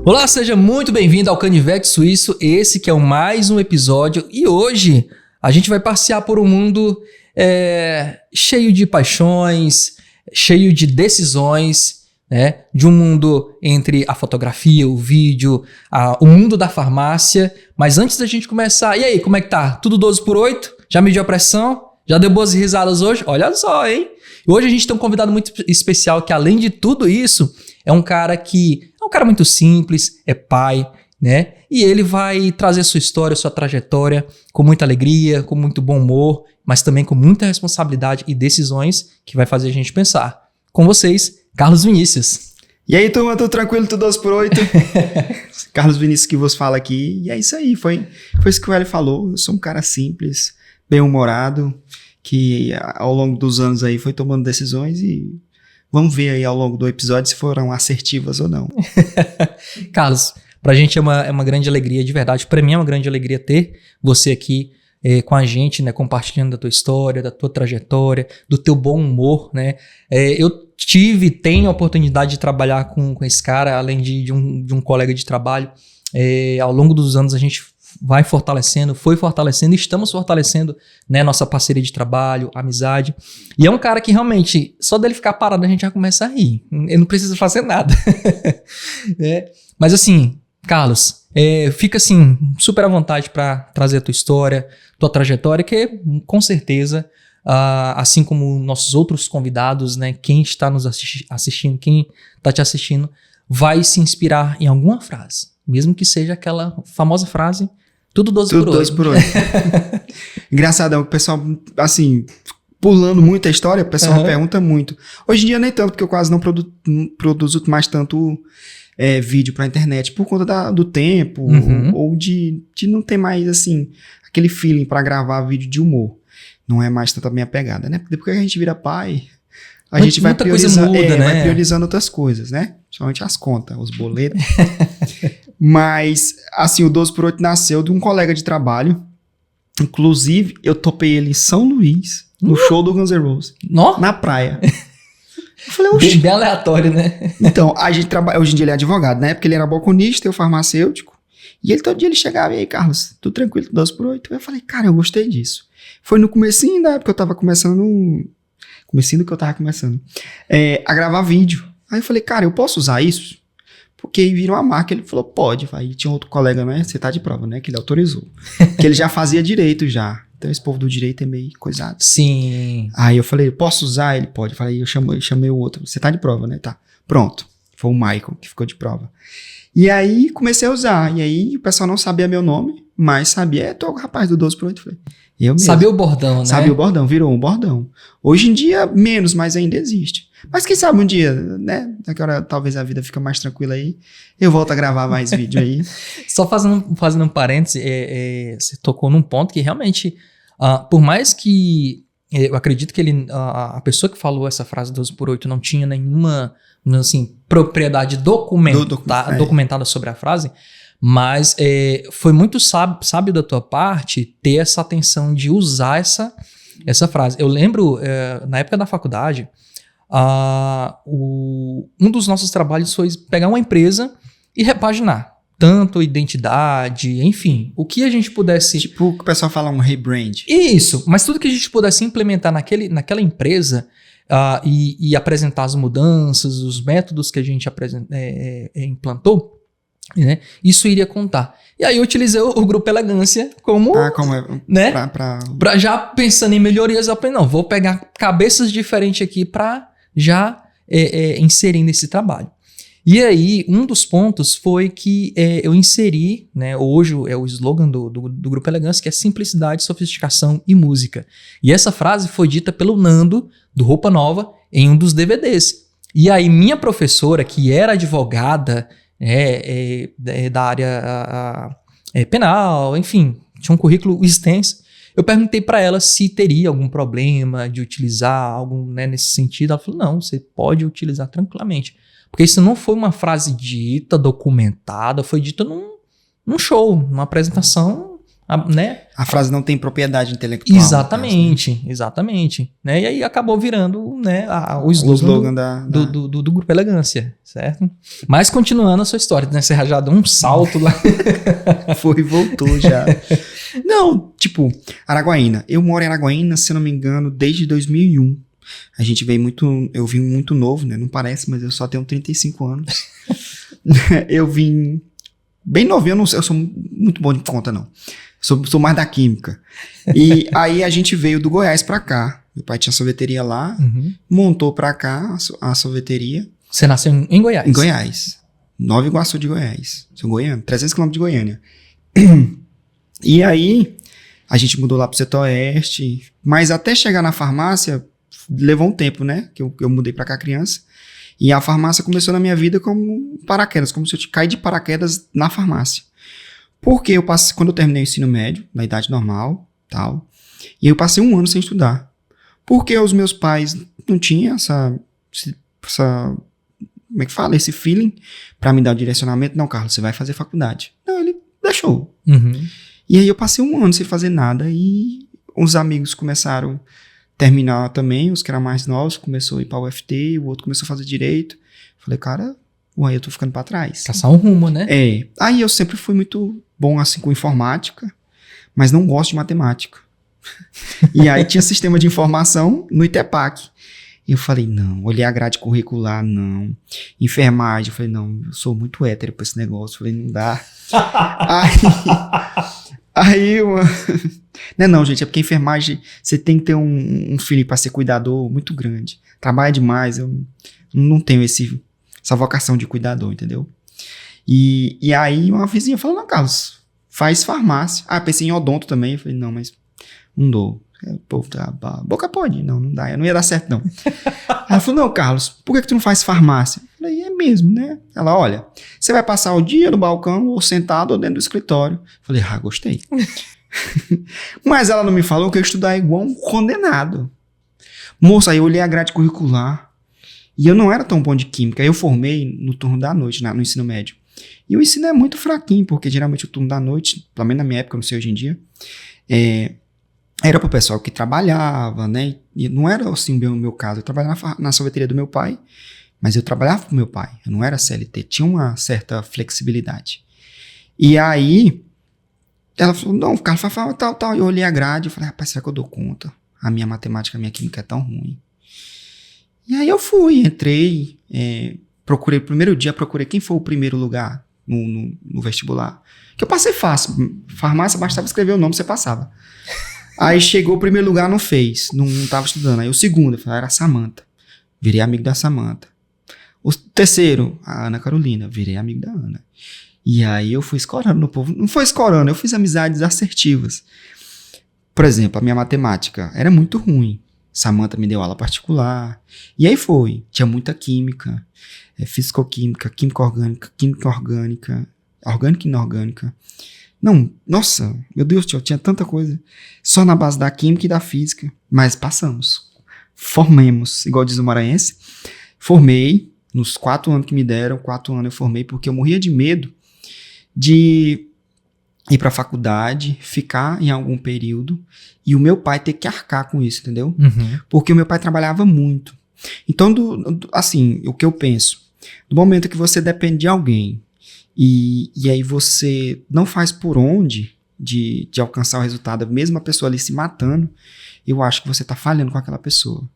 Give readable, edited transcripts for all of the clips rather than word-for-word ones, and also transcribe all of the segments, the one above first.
Olá, seja muito bem-vindo ao Canivete Suíço, esse que é mais um episódio e hoje a gente vai passear por um mundo cheio de paixões, cheio de decisões, né? De um mundo entre a fotografia, o vídeo, o mundo da farmácia. Mas antes da gente começar, e aí, como é que tá? Tudo 12/8? Já mediu a pressão? Já deu boas risadas hoje? Olha só, hein? Hoje a gente tem um convidado muito especial que, além de tudo isso, é um cara muito simples, é pai, né? E ele vai trazer sua história, sua trajetória com muita alegria, com muito bom humor, mas também com muita responsabilidade e decisões que vai fazer a gente pensar. Com vocês, Carlos Vinícius. E aí, turma, tudo tranquilo? Tudo 12/8? Carlos Vinícius que vos fala aqui. E é isso aí, foi isso que o Hélio falou. Eu sou um cara simples, bem-humorado, que ao longo dos anos aí foi tomando decisões e vamos ver aí ao longo do episódio se foram assertivas ou não. Carlos, pra gente é uma grande alegria, de verdade. Pra mim é uma grande alegria ter você aqui com a gente, né, compartilhando da tua história, da tua trajetória, do teu bom humor, né? Eu tenho a oportunidade de trabalhar com esse cara, além de um colega de trabalho. Ao longo dos anos a gente foi fortalecendo e estamos fortalecendo, né, nossa parceria de trabalho, amizade. E é um cara que realmente, só dele ficar parado a gente já começa a rir. Ele não precisa fazer nada. Mas assim, Carlos, fica assim, super à vontade para trazer a tua história, tua trajetória, que com certeza, assim como nossos outros convidados, né, quem está nos assistindo, quem está te assistindo, vai se inspirar em alguma frase. Mesmo que seja aquela famosa frase, tudo 12/8. Engraçadão, o pessoal, assim, pulando muito a história, o pessoal pergunta muito. Hoje em dia nem tanto, porque eu quase não produzo mais tanto vídeo pra internet, por conta do tempo, ou de não ter mais, assim, aquele feeling pra gravar vídeo de humor. Não é mais tanta minha pegada, né? Porque depois que a gente vira pai, a gente vai priorizando, vai priorizando outras coisas, né? Principalmente as contas, os boletos. Mas, assim, o 12/8 nasceu de um colega de trabalho. Inclusive, eu topei ele em São Luís, no show do Guns N' Roses, na praia. Eu falei, oxi. Bem aleatório, né? Então, a gente trabalha. Hoje em dia ele é advogado, né? Porque ele era balconista, eu farmacêutico. E ele todo dia ele chegava, e aí, Carlos, tudo tranquilo, 12/8? Eu falei, cara, eu gostei disso. Foi no comecinho da época que eu tava começando. Comecinho do que eu tava começando. A gravar vídeo. Aí eu falei, cara, eu posso usar isso? Porque aí virou uma marca, ele falou, pode. Aí tinha outro colega, né? Você tá de prova, né? Que ele autorizou. Que ele já fazia direito já. Então esse povo do direito é meio coisado. Sim. Aí eu falei, posso usar? Ele pode. Eu chamei o outro. Você tá de prova, né? Tá. Pronto. Foi o Michael que ficou de prova. E aí comecei a usar. E aí o pessoal não sabia meu nome, mas sabia, tu é o rapaz do 12/8. Falei, eu mesmo. Sabia o bordão, né? Sabia o bordão, virou um bordão. Hoje em dia, menos, mas ainda existe. Mas quem sabe um dia, né? Agora talvez a vida fica mais tranquila aí. Eu volto a gravar mais vídeo aí. Só fazendo um parêntese, você tocou num ponto que realmente, por mais que eu acredito que a pessoa que falou essa frase 12/8 não tinha nenhuma, assim, propriedade documentada sobre a frase, mas foi muito sábio da tua parte ter essa atenção de usar essa frase. Eu lembro, na época da faculdade, um dos nossos trabalhos foi pegar uma empresa e repaginar. Tanto identidade, enfim, o que a gente pudesse... Tipo o que o pessoal fala, um rebrand. Isso, mas tudo que a gente pudesse implementar naquela empresa e apresentar as mudanças, os métodos que a gente implantou, né, isso iria contar. E aí eu utilizei o Grupo Elegância como né, pra já pensando em melhorias, eu falei, não, vou pegar cabeças diferentes aqui para já inserir nesse trabalho. E aí, um dos pontos foi que eu inseri, né, hoje é o slogan do Grupo Elegância, que é simplicidade, sofisticação e música. E essa frase foi dita pelo Nando, do Roupa Nova, em um dos DVDs. E aí, minha professora, que era advogada, da área penal, enfim, tinha um currículo extenso, eu perguntei para ela se teria algum problema de utilizar algo, né, nesse sentido. Ela falou, não, você pode utilizar tranquilamente. Porque isso não foi uma frase dita, documentada, foi dita num show, numa apresentação né? A frase não tem propriedade intelectual. Exatamente. Né? E aí acabou virando, né, o slogan do Grupo Elegância, certo? Mas continuando a sua história, né? Você já deu um salto lá. Foi e voltou já. Não, tipo, Araguaína. Eu moro em Araguaína, se eu não me engano, desde 2001. A gente eu vim muito novo, né? Não parece, mas eu só tenho 35 anos. Eu vim bem novinho, eu sou muito bom de conta, não. Sou mais da química. E aí a gente veio do Goiás pra cá. Meu pai tinha sorveteria lá, montou pra cá a sorveteria. Você nasceu em Goiás? Em Goiás. Nova Iguaçu de Goiás. Sou goiano, 300 km de Goiânia. E aí a gente mudou lá pro setor oeste, mas até chegar na farmácia levou um tempo, né? Que eu mudei pra cá criança. E a farmácia começou na minha vida como paraquedas, como se eu caí de paraquedas na farmácia. Porque quando eu terminei o ensino médio, na idade normal, tal, e eu passei 1 ano sem estudar. Porque os meus pais não tinham como é que fala? Esse feeling pra me dar o direcionamento. Não, Carlos, você vai fazer faculdade. Não, ele deixou. E aí eu passei 1 ano sem fazer nada e uns amigos começaram a terminar também, os que eram mais novos, começou a ir pra UFT, o outro começou a fazer direito. Falei, cara, eu tô ficando pra trás. Caçar um rumo, né? Aí eu sempre fui muito bom assim com informática, mas não gosto de matemática. E aí tinha sistema de informação no ITEPAC. E eu falei, não. Olhei a grade curricular, não. Enfermagem, eu falei, não, eu sou muito hétero pra esse negócio. Eu falei, não dá. Aí não, gente, é porque enfermagem você tem que ter um feeling pra ser cuidador muito grande. Trabalha demais, eu não tenho essa vocação de cuidador, entendeu? E aí uma vizinha falou, não, Carlos, faz farmácia. Pensei em odonto também. Eu falei, não, mas não dou. Pô, a boca pode. Não dá. Não ia dar certo, não. Aí ela falou, não, Carlos, por que tu não faz farmácia? Eu falei, é mesmo, né? Ela, olha, você vai passar o dia no balcão, ou sentado, ou dentro do escritório. Eu falei, gostei. Mas ela não me falou que eu ia estudar igual um condenado. Moça, aí eu olhei a grade curricular e eu não era tão bom de química. Eu formei no turno da noite, no ensino médio. E o ensino é muito fraquinho, porque geralmente o turno da noite, pelo menos na minha época, não sei hoje em dia, era pro pessoal que trabalhava, né? E não era assim o meu caso. Eu trabalhava na sorveteria do meu pai, mas eu trabalhava com meu pai. Eu não era CLT, tinha uma certa flexibilidade. E aí, ela falou, não, o cara fala tal. Eu olhei a grade e falei, rapaz, será que eu dou conta? A minha matemática, a minha química é tão ruim. E aí eu fui, entrei, procurei, primeiro dia, quem foi o primeiro lugar no vestibular. Que eu passei fácil. Farmácia, bastava escrever o nome, você passava. Aí chegou o primeiro lugar, não fez. Não tava estudando. Aí o segundo, eu falei, era a Samanta. Virei amigo da Samanta. O terceiro, a Ana Carolina. Virei amigo da Ana. E aí eu fui escorando no povo. Não foi escorando, eu fiz amizades assertivas. Por exemplo, a minha matemática era muito ruim. Samanta me deu aula particular. E aí foi. Tinha muita química. Fisicoquímica, química orgânica, orgânica e inorgânica. Não, nossa, meu Deus, tinha tanta coisa. Só na base da química e da física. Mas passamos. Formemos, igual diz o maranhense. Formei, nos 4 anos que me deram, 4 anos eu formei, porque eu morria de medo de ir pra faculdade, ficar em algum período, e o meu pai ter que arcar com isso, entendeu? Porque o meu pai trabalhava muito. Então, assim, o que eu penso, do momento que você depende de alguém, e aí você não faz por onde de alcançar o resultado, mesmo a pessoa ali se matando, eu acho que você tá falhando com aquela pessoa.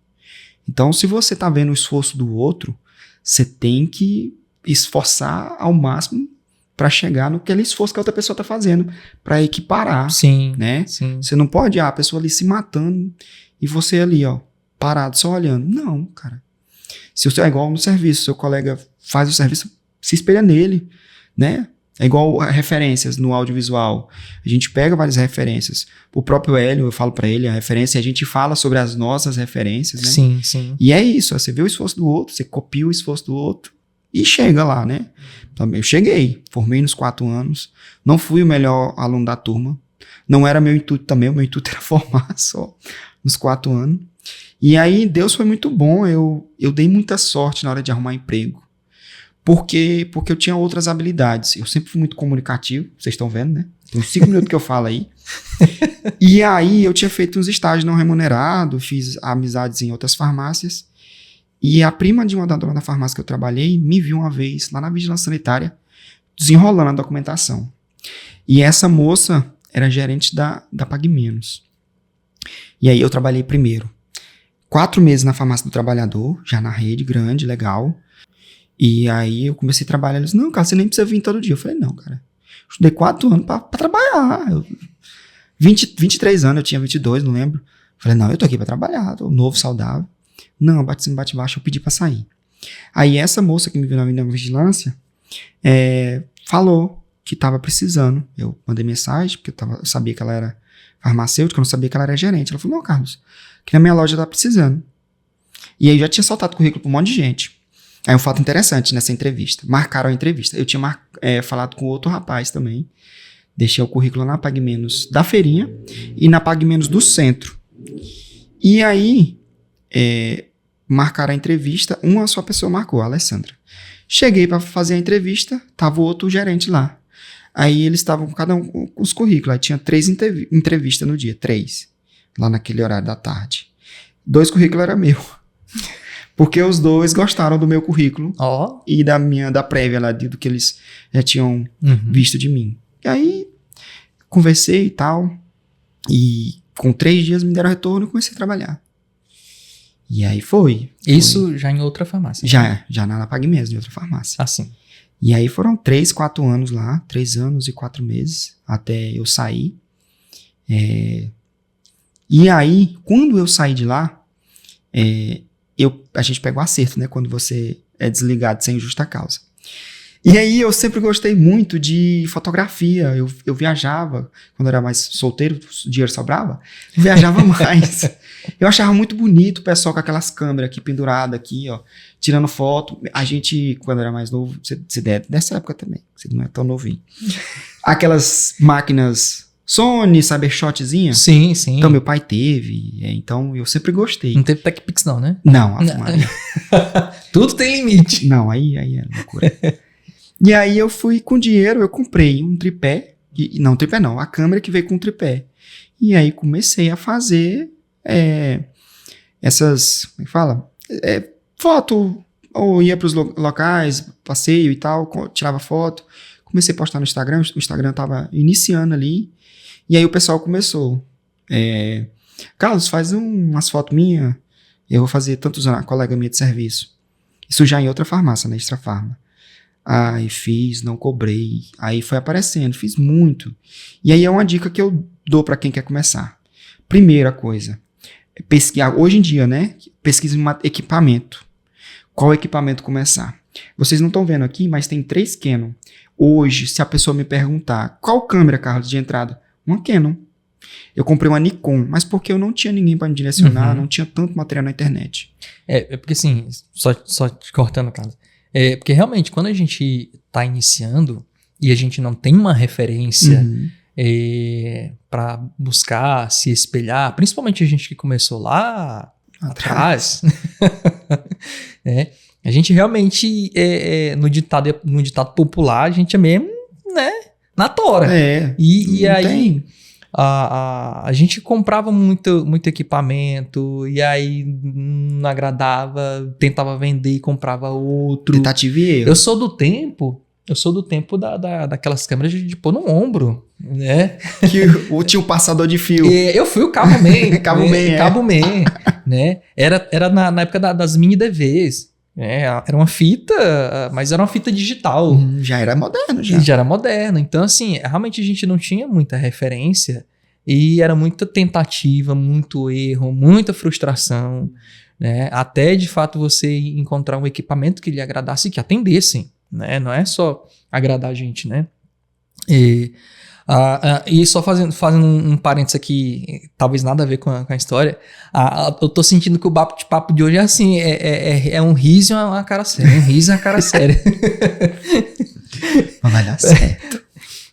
Então, se você tá vendo o esforço do outro, você tem que esforçar ao máximo para chegar naquele esforço que a outra pessoa tá fazendo, para equiparar. Sim, né? Sim. Você não pode, a pessoa ali se matando e você ali, ó, parado, só olhando. Não, cara. Se o seu é igual no serviço, seu colega faz o serviço, se espelha nele, né? É igual referências no audiovisual. A gente pega várias referências. O próprio Hélio, eu falo pra ele, a referência, a gente fala sobre as nossas referências, né? Sim, sim. E é isso, você vê o esforço do outro, você copia o esforço do outro e chega lá, né? Eu cheguei, formei nos 4 anos, não fui o melhor aluno da turma, não era meu intuito também, o meu intuito era formar só nos 4 anos. E aí Deus foi muito bom, eu dei muita sorte na hora de arrumar emprego. porque eu tinha outras habilidades. Eu sempre fui muito comunicativo, vocês estão vendo, né? Tem uns 5 minutos que eu falo aí. E aí eu tinha feito uns estágios não remunerados, fiz amizades em outras farmácias. E a prima de uma da dona da farmácia que eu trabalhei me viu uma vez lá na vigilância sanitária desenrolando a documentação. E essa moça era gerente da Pague Menos. E aí eu trabalhei primeiro 4 meses na farmácia do trabalhador, já na rede grande, legal. E aí eu comecei a trabalhar. Eles, não, cara, você nem precisa vir todo dia. Eu falei, não, cara, eu estudei 4 anos pra trabalhar. 23 anos, eu tinha 22, não lembro. Eu falei, não, eu tô aqui pra trabalhar, tô novo, saudável. Não, bate cima, bate baixo, eu pedi pra sair. Aí essa moça que me viu na vigilância falou que tava precisando. Eu mandei mensagem, porque eu sabia que ela era farmacêutica, eu não sabia que ela era gerente. Ela falou, não, Carlos, que na minha loja tá precisando. E aí eu já tinha soltado currículo pra um monte de gente. Aí um fato interessante nessa entrevista. Marcaram a entrevista. Eu tinha falado com outro rapaz também. Deixei o currículo na Pague Menos da feirinha e na Pague Menos do centro. E aí, marcaram a entrevista. Uma só pessoa marcou, a Alessandra. Cheguei para fazer a entrevista, tava o outro gerente lá. Aí eles estavam com cada um com os currículos. Aí tinha 3 entrevistas no dia, 3. Lá naquele horário da tarde. 2 currículos era meu. Porque os 2 gostaram do meu currículo e da prévia lá, do que eles já tinham visto de mim. E aí, conversei e tal, e com 3 dias me deram retorno e comecei a trabalhar. E aí foi. Isso já em outra farmácia? Já na Pague Menos, em outra farmácia. Ah, sim. E aí foram 3, 4 anos lá, 3 anos e 4 meses, até eu sair. E aí, quando eu saí de lá, a gente pega o acerto, né? Quando você é desligado sem justa causa. E aí eu sempre gostei muito de fotografia. Eu viajava, quando eu era mais solteiro, o dinheiro sobrava, eu viajava mais. Eu achava muito bonito o pessoal com aquelas câmeras aqui penduradas aqui, ó, tirando foto. A gente, quando era mais novo, você dessa época também, você não é tão novinho. Aquelas máquinas Sony, Cybershotzinha. Sim, sim. Então meu pai teve, então eu sempre gostei. Não teve TechPix não, né? Não, tudo tem limite. Não, aí é loucura. E aí eu fui com dinheiro, eu comprei um tripé, tripé não, a câmera que veio com tripé. E aí comecei a fazer essas, como é que fala? Foto, ou ia pros locais, passeio e tal, tirava foto. Comecei a postar no Instagram, o Instagram tava iniciando ali. E aí o pessoal começou. Carlos, faz umas fotos minhas, eu vou fazer tantos anos, colega minha de serviço. Isso já em outra farmácia, na Extra Farma. Aí fiz, não cobrei. Aí foi aparecendo, fiz muito. E aí é uma dica que eu dou para quem quer começar. Primeira coisa, pesquisar. Hoje em dia, né? Pesquisa um equipamento. Qual equipamento começar? Vocês não estão vendo aqui, mas tem 3 Canon. Hoje, se a pessoa me perguntar, qual câmera, Carlos, de entrada? Uma Canon. Eu comprei uma Nikon, mas porque eu não tinha ninguém para me direcionar, não tinha tanto material na internet. Porque assim, só te cortando, Carlos. Porque realmente, quando a gente está iniciando e a gente não tem uma referência para buscar, se espelhar, principalmente a gente que começou lá atrás, a gente realmente, no ditado popular, a gente é mesmo, né, na tora. E aí, a gente comprava muito equipamento, e aí não agradava, tentava vender e comprava outro. Tentativa e erro. Eu sou do tempo daquelas câmeras de pôr no ombro, né? Que tinha o passador de fio. Eu fui o Cabo Man. Cabo Man, né? Era na época das mini DVs. Era uma fita, mas era uma fita digital. Já era moderno, Já era moderno. Então, assim, realmente a gente não tinha muita referência e era muita tentativa, muito erro, muita frustração, né? Até, de fato, você encontrar um equipamento que lhe agradasse e que atendessem, né? Não é só agradar a gente, né? E só fazendo um parênteses aqui, talvez nada a ver com a história, eu tô sentindo que o bate-papo de hoje é assim, é um riso e uma cara séria, um riso e uma cara séria. Mas vai dar certo.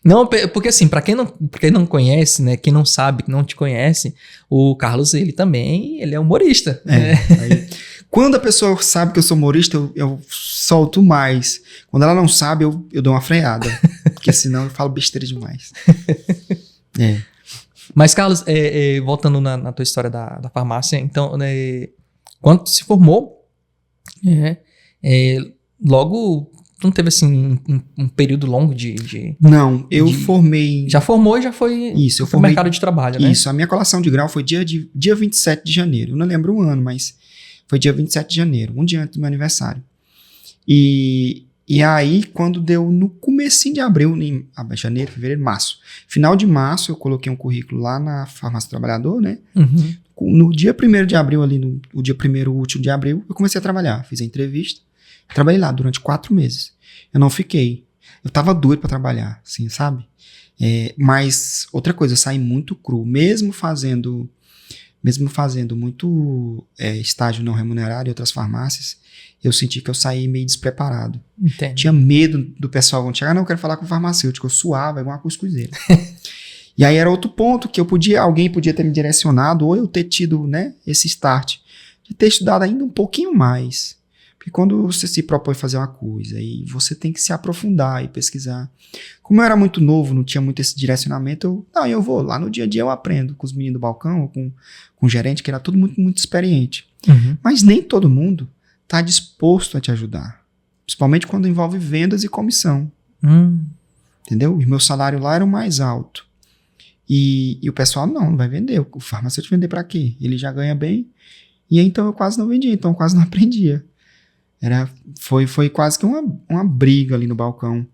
Não, porque assim, pra quem não conhece, né, quem não sabe, que não te conhece, o Carlos, ele é humorista. Aí, Quando a pessoa sabe que eu sou humorista, eu solto mais. Quando ela não sabe, eu dou uma freada. Porque senão eu falo besteira demais. Mas, Carlos, voltando na tua história da farmácia, então, quando tu se formou, logo não teve assim um período longo de... Não, eu formei... Já formou e já foi isso, eu pro formei, mercado de trabalho, né? Isso, a minha colação de grau foi dia 27 de janeiro. Eu não lembro o ano, mas foi dia 27 de janeiro, um dia antes do meu aniversário. E aí, quando deu no comecinho de abril, em janeiro, fevereiro, março. Final de março, eu coloquei um currículo lá na Farmácia do Trabalhador, né? Uhum. No dia 1º de abril, o dia 1º, o último de abril, eu comecei a trabalhar. Fiz a entrevista, trabalhei lá durante 4 meses. Eu não fiquei. Eu tava doido pra trabalhar, assim, sabe? Mas, outra coisa, eu saí muito cru. Mesmo fazendo muito estágio não remunerado em outras farmácias, eu senti que eu saí meio despreparado. Entendi. Tinha medo do pessoal quando chegar, não, eu quero falar com o farmacêutico. Eu suava, igual uma cuscuzeira. E aí era outro ponto que alguém podia ter me direcionado, ou eu ter tido, né, esse start, de ter estudado ainda um pouquinho mais. Porque quando você se propõe fazer uma coisa, e você tem que se aprofundar e pesquisar. Como eu era muito novo, não tinha muito esse direcionamento, eu vou lá no dia a dia, eu aprendo com os meninos do balcão, ou com o gerente, que era tudo muito, muito experiente. Uhum. Mas nem todo mundo está disposto a te ajudar. Principalmente quando envolve vendas e comissão. Entendeu? E meu salário lá era o mais alto. E o pessoal não vai vender. O farmacêutico vender para quê? Ele já ganha bem. E então eu quase não vendia, então eu quase não aprendia. Foi quase que uma briga ali no balcão.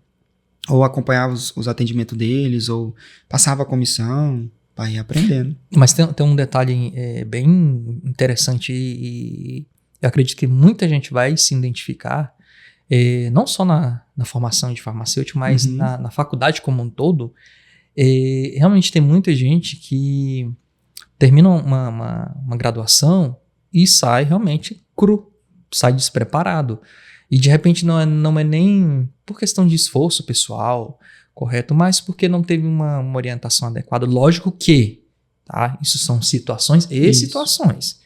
Ou acompanhava os atendimentos deles, ou passava a comissão, para ir aprendendo. Mas tem um detalhe bem interessante e eu acredito que muita gente vai se identificar, não só na formação de farmacêutico, mas na faculdade como um todo. Realmente tem muita gente que termina uma graduação e sai realmente cru, sai despreparado. E de repente não é nem por questão de esforço pessoal, correto, mas porque não teve uma orientação adequada. Lógico que, tá? Isso são situações e situações.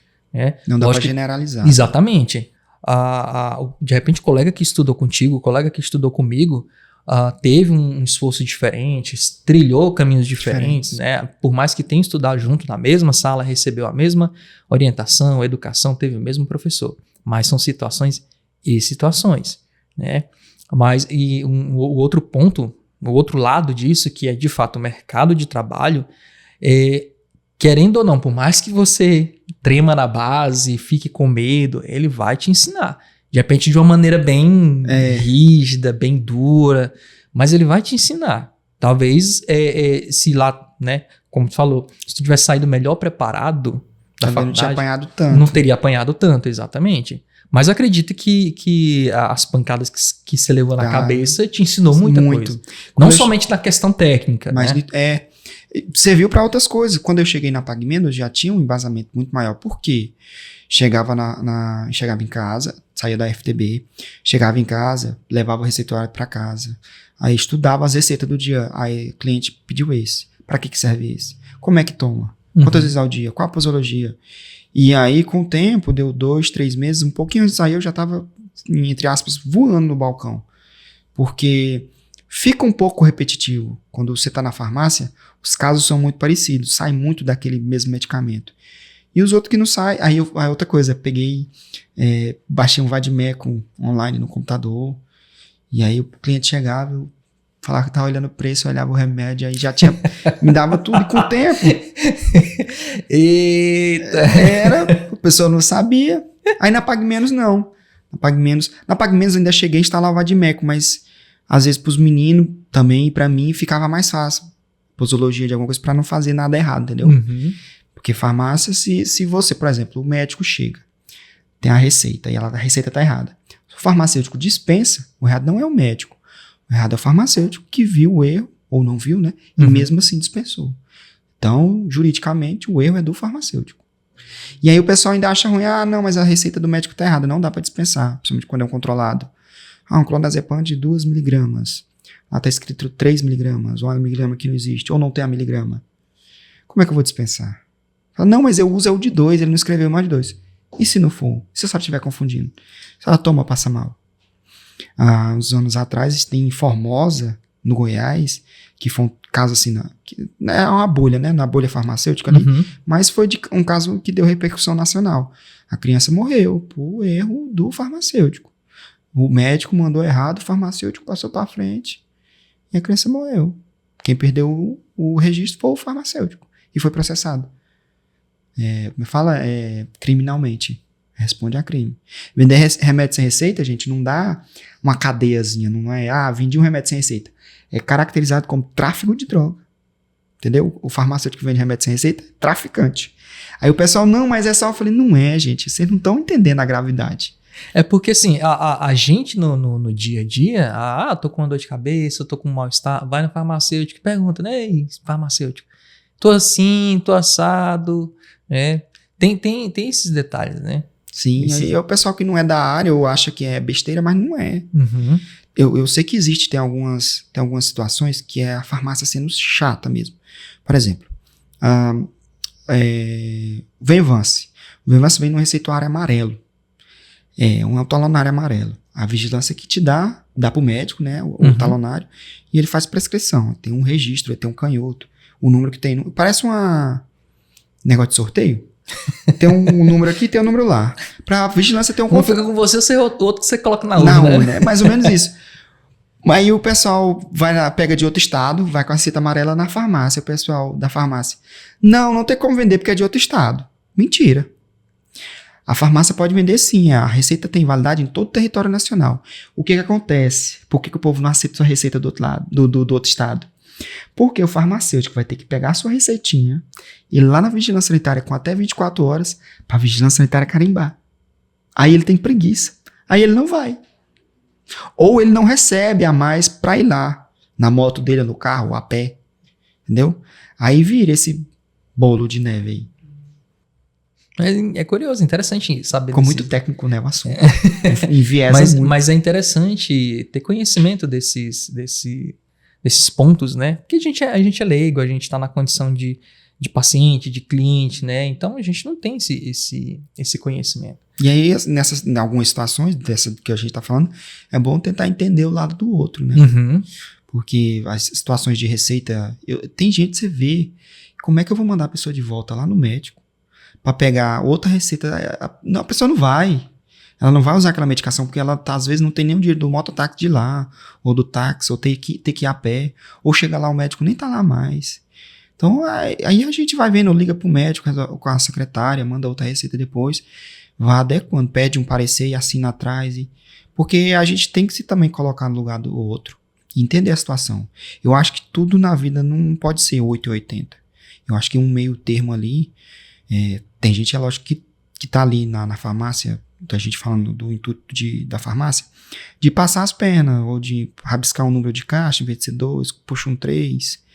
Não dá para generalizar. Exatamente. De repente, o colega que estudou contigo, o colega que estudou comigo, teve um esforço diferente, trilhou caminhos diferentes, né? Por mais que tenha estudado junto na mesma sala, recebeu a mesma orientação, educação, teve o mesmo professor. Mas são situações e situações, né? Mas o outro ponto, o outro lado disso, que é de fato o mercado de trabalho, querendo ou não, por mais que você trema na base, fique com medo, ele vai te ensinar. De repente de uma maneira bem rígida, bem dura, mas ele vai te ensinar. Talvez se lá, né, como tu falou, se tu tivesse saído melhor preparado da faculdade, não tinha apanhado tanto. Não teria apanhado tanto, exatamente. Mas eu acredito que as pancadas que você levou na cabeça te ensinou muita coisa. Não somente na questão técnica, mas né? Serviu para outras coisas. Quando eu cheguei na Pague Menos, já tinha um embasamento muito maior. Por quê? Chegava em casa, saía da FTB, chegava em casa, levava o receituário para casa, aí estudava as receitas do dia. Aí o cliente pediu esse. Para que serve esse? Como é que toma? Quantas vezes ao dia? Qual a posologia? E aí, com o tempo, deu 2, 3 meses, um pouquinho antes de sair, eu já estava, entre aspas, voando no balcão. Porque fica um pouco repetitivo. Quando você está na farmácia, os casos são muito parecidos, sai muito daquele mesmo medicamento. E os outros que não saem, aí outra coisa, peguei, baixei um Vadimeco online no computador, e aí o cliente chegava, eu falava que estava olhando o preço, eu olhava o remédio, aí já tinha, me dava tudo, e com o tempo... Eita! A pessoa não sabia. Aí na Pague Menos, não. Na Pague Menos eu ainda cheguei a instalar o Vadimeco, mas às vezes pros meninos também, e pra mim, ficava mais fácil. Posologia de alguma coisa pra não fazer nada errado, entendeu? Porque farmácia, se você, por exemplo, o médico chega, tem a receita, e a receita tá errada. Se o farmacêutico dispensa, o errado não é o médico. O errado é o farmacêutico que viu o erro, ou não viu, né? E mesmo assim dispensou. Então, juridicamente, o erro é do farmacêutico. E aí o pessoal ainda acha ruim, não, mas a receita do médico tá errada, não dá para dispensar, principalmente quando é um controlado. Um clonazepam de 2 miligramas. Lá tá escrito 3 miligramas, ou 1 miligrama que não existe, ou não tem a miligrama. Como é que eu vou dispensar? Fala, não, mas eu uso o de 2, ele não escreveu mais de 2. E se não for? Se a senhora estiver confundindo? Se ela toma, passa mal. Há uns anos atrás, tem em Formosa, no Goiás, que foi um caso assim, é uma bolha, né? Na bolha farmacêutica ali, mas foi um caso que deu repercussão nacional. A criança morreu por erro do farmacêutico. O médico mandou errado, o farmacêutico passou para frente e a criança morreu. Quem perdeu o registro foi o farmacêutico e foi processado. Me fala criminalmente. Responde a crime. Vender remédio sem receita, gente, não dá uma cadeiazinha, não é, vendi um remédio sem receita. É caracterizado como tráfico de droga. Entendeu? O farmacêutico que vende remédio sem receita é traficante. Aí o pessoal, não, mas é só... Eu falei, não é, gente, vocês não estão entendendo a gravidade. É porque, assim, a gente no dia a dia, tô com uma dor de cabeça, tô com um mal-estar, vai no farmacêutico e pergunta, né, ei, farmacêutico, tô assim, tô assado, né? Tem esses detalhes, né? Sim, aí é o pessoal que não é da área ou acha que é besteira, mas não é. Eu sei que tem algumas situações que é a farmácia sendo chata mesmo. Por exemplo, Venvance. O Venvance vem no receituário amarelo. Um talonário amarelo. A vigilância que te dá pro médico, né, o talonário, e ele faz prescrição. Tem um registro, tem um canhoto. O número que tem... Parece negócio de sorteio. Tem um número aqui, tem um número lá. Pra vigilância ter um... Um fica com você, o outro que você coloca na urna. Né? Mais ou menos isso. Aí o pessoal pega de outro estado, vai com a receita amarela na farmácia, o pessoal da farmácia. Não tem como vender porque é de outro estado. Mentira. A farmácia pode vender sim, a receita tem validade em todo o território nacional. O que acontece? Por que o povo não aceita sua receita do outro lado, do outro estado? Porque o farmacêutico vai ter que pegar a sua receitinha e ir lá na vigilância sanitária com até 24 horas para a vigilância sanitária carimbar. Aí ele tem preguiça. Aí ele não vai. Ou ele não recebe a mais para ir lá, na moto dele, no carro, a pé. Entendeu? Aí vira esse bolo de neve aí. É curioso, interessante saber. Ficou muito técnico, né, o assunto. Enviesa muito. Mas é interessante ter conhecimento desses pontos, né? Porque a gente é leigo, a gente está na condição de paciente, de cliente, né? Então a gente não tem esse conhecimento. E aí, em algumas situações dessa que a gente está falando, é bom tentar entender o lado do outro, né? Porque as situações de receita... Tem gente que você vê, como é que eu vou mandar a pessoa de volta lá no médico para pegar outra receita? A pessoa não vai. Ela não vai usar aquela medicação porque ela às vezes não tem nem o dinheiro do mototáxi de lá, ou do táxi, ou ter que ir a pé, ou chega lá o médico nem tá lá mais. Então aí a gente vai vendo, liga pro médico com a secretária, manda outra receita depois, vai adequando, pede um parecer e assina atrás. Porque a gente tem que se também colocar no lugar do outro e entender a situação. Eu acho que tudo na vida não pode ser 880. Eu acho que um meio termo ali, tem gente, é lógico, que tá ali na farmácia, a gente falando do intuito da farmácia, de passar as pernas, ou de rabiscar um número de caixa, em vez de ser 2, puxa um 3.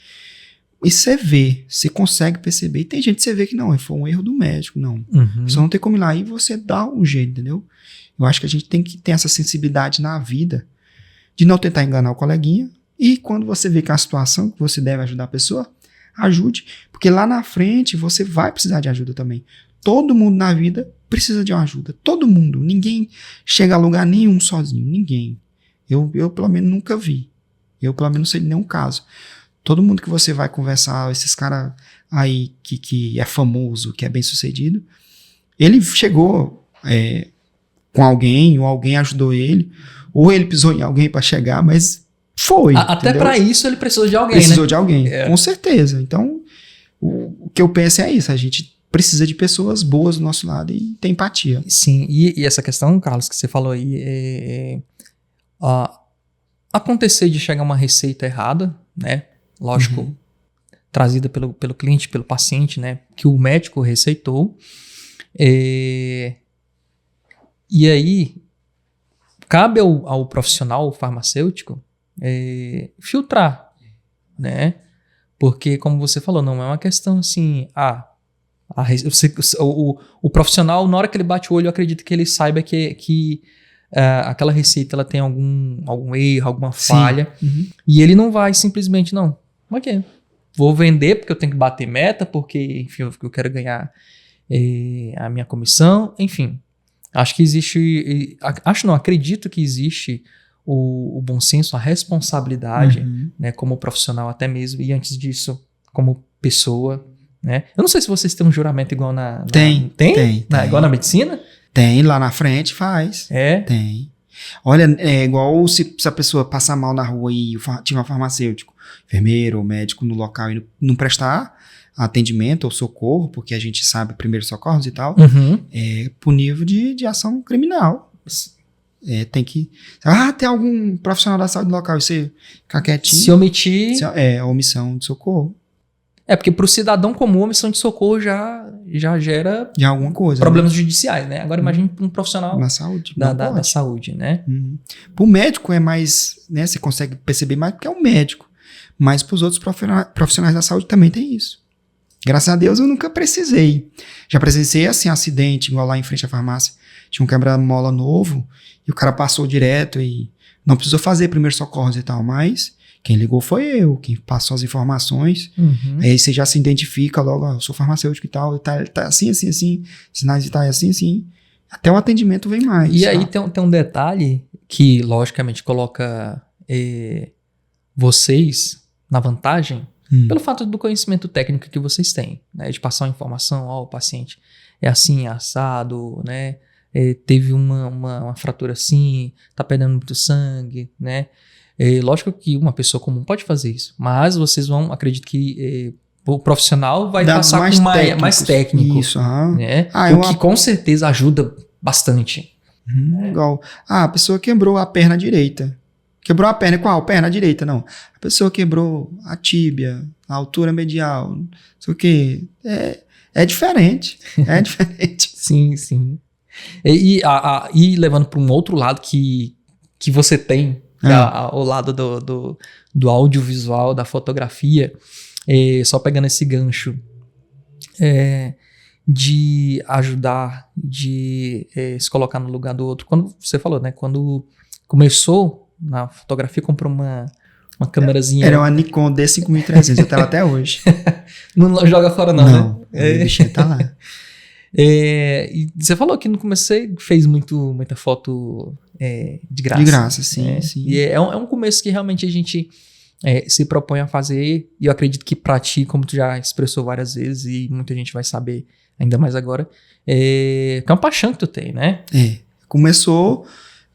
E você vê, você consegue perceber. E tem gente que você vê que não, foi um erro do médico, não. Você não tem como ir lá e você dá um jeito, entendeu? Eu acho que a gente tem que ter essa sensibilidade na vida, de não tentar enganar o coleguinha, e quando você vê que é uma situação que você deve ajudar a pessoa, ajude, porque lá na frente você vai precisar de ajuda também. Todo mundo na vida precisa de uma ajuda. Todo mundo. Ninguém chega a lugar nenhum sozinho. Ninguém. Eu pelo menos, nunca vi. Eu, pelo menos, não sei de nenhum caso. Todo mundo que você vai conversar, esses caras aí que é famoso, que é bem sucedido, ele chegou com alguém, ou alguém ajudou ele, ou ele pisou em alguém para chegar, mas foi. Até para isso ele precisou de alguém, Precisou né? de alguém, com certeza. Então, o que eu penso é isso. A gente precisa de pessoas boas do nosso lado e ter empatia. Sim, e essa questão, Carlos, que você falou aí, acontecer de chegar uma receita errada, né? Lógico, trazida pelo cliente, pelo paciente, né? Que o médico receitou. E aí, cabe ao profissional farmacêutico filtrar, né? Porque, como você falou, não é uma questão assim, o profissional, na hora que ele bate o olho, eu acredito que ele saiba que aquela receita ela tem algum erro, alguma falha, e ele não vai simplesmente, não, ok, vou vender porque eu tenho que bater meta, porque, enfim, eu quero ganhar a minha comissão, enfim. Acho que existe, acredito que existe o bom senso, a responsabilidade, né, como profissional até mesmo, e antes disso, como pessoa, né? Eu não sei se vocês têm um juramento igual Tem. Igual na medicina? Tem, lá na frente faz. Tem. Olha, é igual se a pessoa passar mal na rua e tiver um farmacêutico, enfermeiro ou médico no local e não prestar atendimento ou socorro, porque a gente sabe primeiros socorros e tal, é punível de ação criminal. Tem que... tem algum profissional da saúde local e você ficar quietinho. Se omitir... omissão de socorro. Porque para o cidadão comum, a omissão de socorro já gera... De alguma coisa. Problemas judiciais, né? Agora imagine para um profissional... Na saúde. Da saúde, né? Para o médico é mais... né? Você consegue perceber mais porque é um médico. Mas para os outros profissionais da saúde também tem isso. Graças a Deus eu nunca precisei. Já presenciei assim, acidente, igual lá em frente à farmácia. Tinha um quebra-mola novo e o cara passou direto e não precisou fazer primeiros socorros e tal, mas quem ligou foi eu, quem passou as informações. Aí você já se identifica logo, eu sou farmacêutico e tal, tá assim, sinais vitais assim. Até o atendimento vem mais. E aí tem um detalhe que logicamente coloca vocês na vantagem, pelo fato do conhecimento técnico que vocês têm, né? De passar uma informação, o paciente é assim, é assado, né? Teve uma fratura assim, tá perdendo muito sangue, né? Lógico que uma pessoa comum pode fazer isso, mas vocês acredito que o profissional vai passar com mais técnico. Isso, né? O que com certeza ajuda bastante. Igual, a pessoa quebrou a perna direita. Quebrou a perna, qual? Perna direita, não. A pessoa quebrou a tíbia, a altura medial, não sei o quê. É diferente. É diferente. Sim. E levando para um outro lado que você tem, que é o lado do audiovisual, da fotografia, só pegando esse gancho, de ajudar, de se colocar no lugar do outro. Quando você falou, né? Quando começou na fotografia, comprou uma câmerazinha. Era uma Nikon D5300, eu tava até hoje. Não joga fora não, né? O bichinho tá lá. E você falou que no começo você fez muita foto de graça. De graça, sim. E é um começo que realmente a gente se propõe a fazer, e eu acredito que pra ti, como tu já expressou várias vezes, e muita gente vai saber ainda mais agora, que é uma paixão que tu tem, né? Começou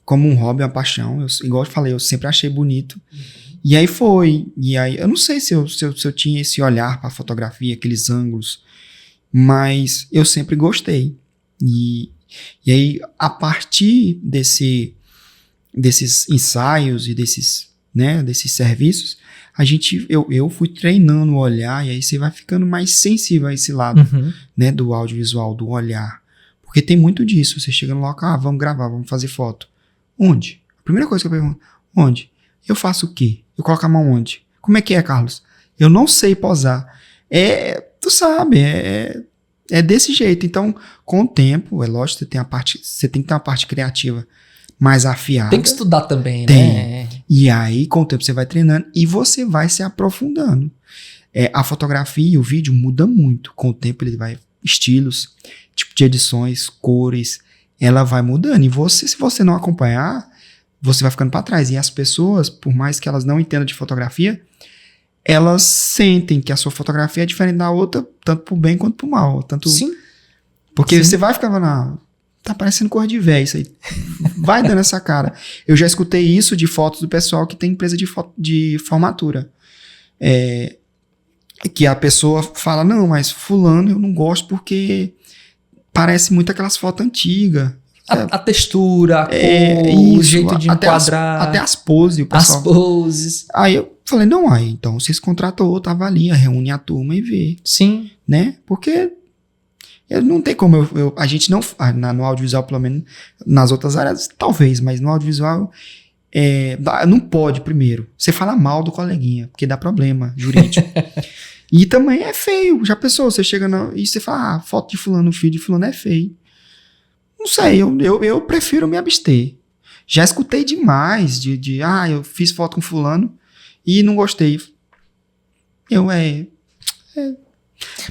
como um hobby, uma paixão. Igual eu falei, eu sempre achei bonito. E aí foi. E aí, eu não sei se eu tinha esse olhar pra fotografia, aqueles ângulos, mas eu sempre gostei. E aí, a partir desses ensaios e desses serviços, eu fui treinando o olhar, e aí você vai ficando mais sensível a esse lado, né, do audiovisual, do olhar. Porque tem muito disso. Você chega no local, vamos gravar, vamos fazer foto. Onde? A primeira coisa que eu pergunto, onde? Eu faço o quê? Eu coloco a mão onde? Como é que é, Carlos? Eu não sei posar. Tu sabe, é desse jeito. Então, com o tempo, é lógico, você tem que ter uma parte criativa mais afiada. Tem que estudar também, né? E aí, com o tempo, você vai treinando e você vai se aprofundando. A fotografia e o vídeo muda muito. Com o tempo, ele vai... estilos, tipo de edições, cores, ela vai mudando. E se você não acompanhar, você vai ficando para trás. E as pessoas, por mais que elas não entendam de fotografia, elas sentem que a sua fotografia é diferente da outra, tanto pro bem quanto pro mal. Sim. Porque você vai ficar falando, tá parecendo cor de véio, isso aí. Vai dando essa cara. Eu já escutei isso de fotos do pessoal que tem empresa de formatura. Que a pessoa fala, não, mas fulano eu não gosto porque parece muito aquelas fotos antigas. A textura, a cor, o jeito de enquadrar. Até as poses. As poses. Aí eu falei, não, então vocês contratam outro, avalia, reúne a turma e vê. Sim. Né? Porque não tem como a gente não... no audiovisual, pelo menos, nas outras áreas, talvez, mas no audiovisual... não pode, primeiro, você fala mal do coleguinha, porque dá problema jurídico. E também é feio. Já pensou, você chega e você fala, foto de fulano, filho de fulano é feio. Não sei, eu prefiro me abster. Já escutei demais eu fiz foto com fulano e não gostei.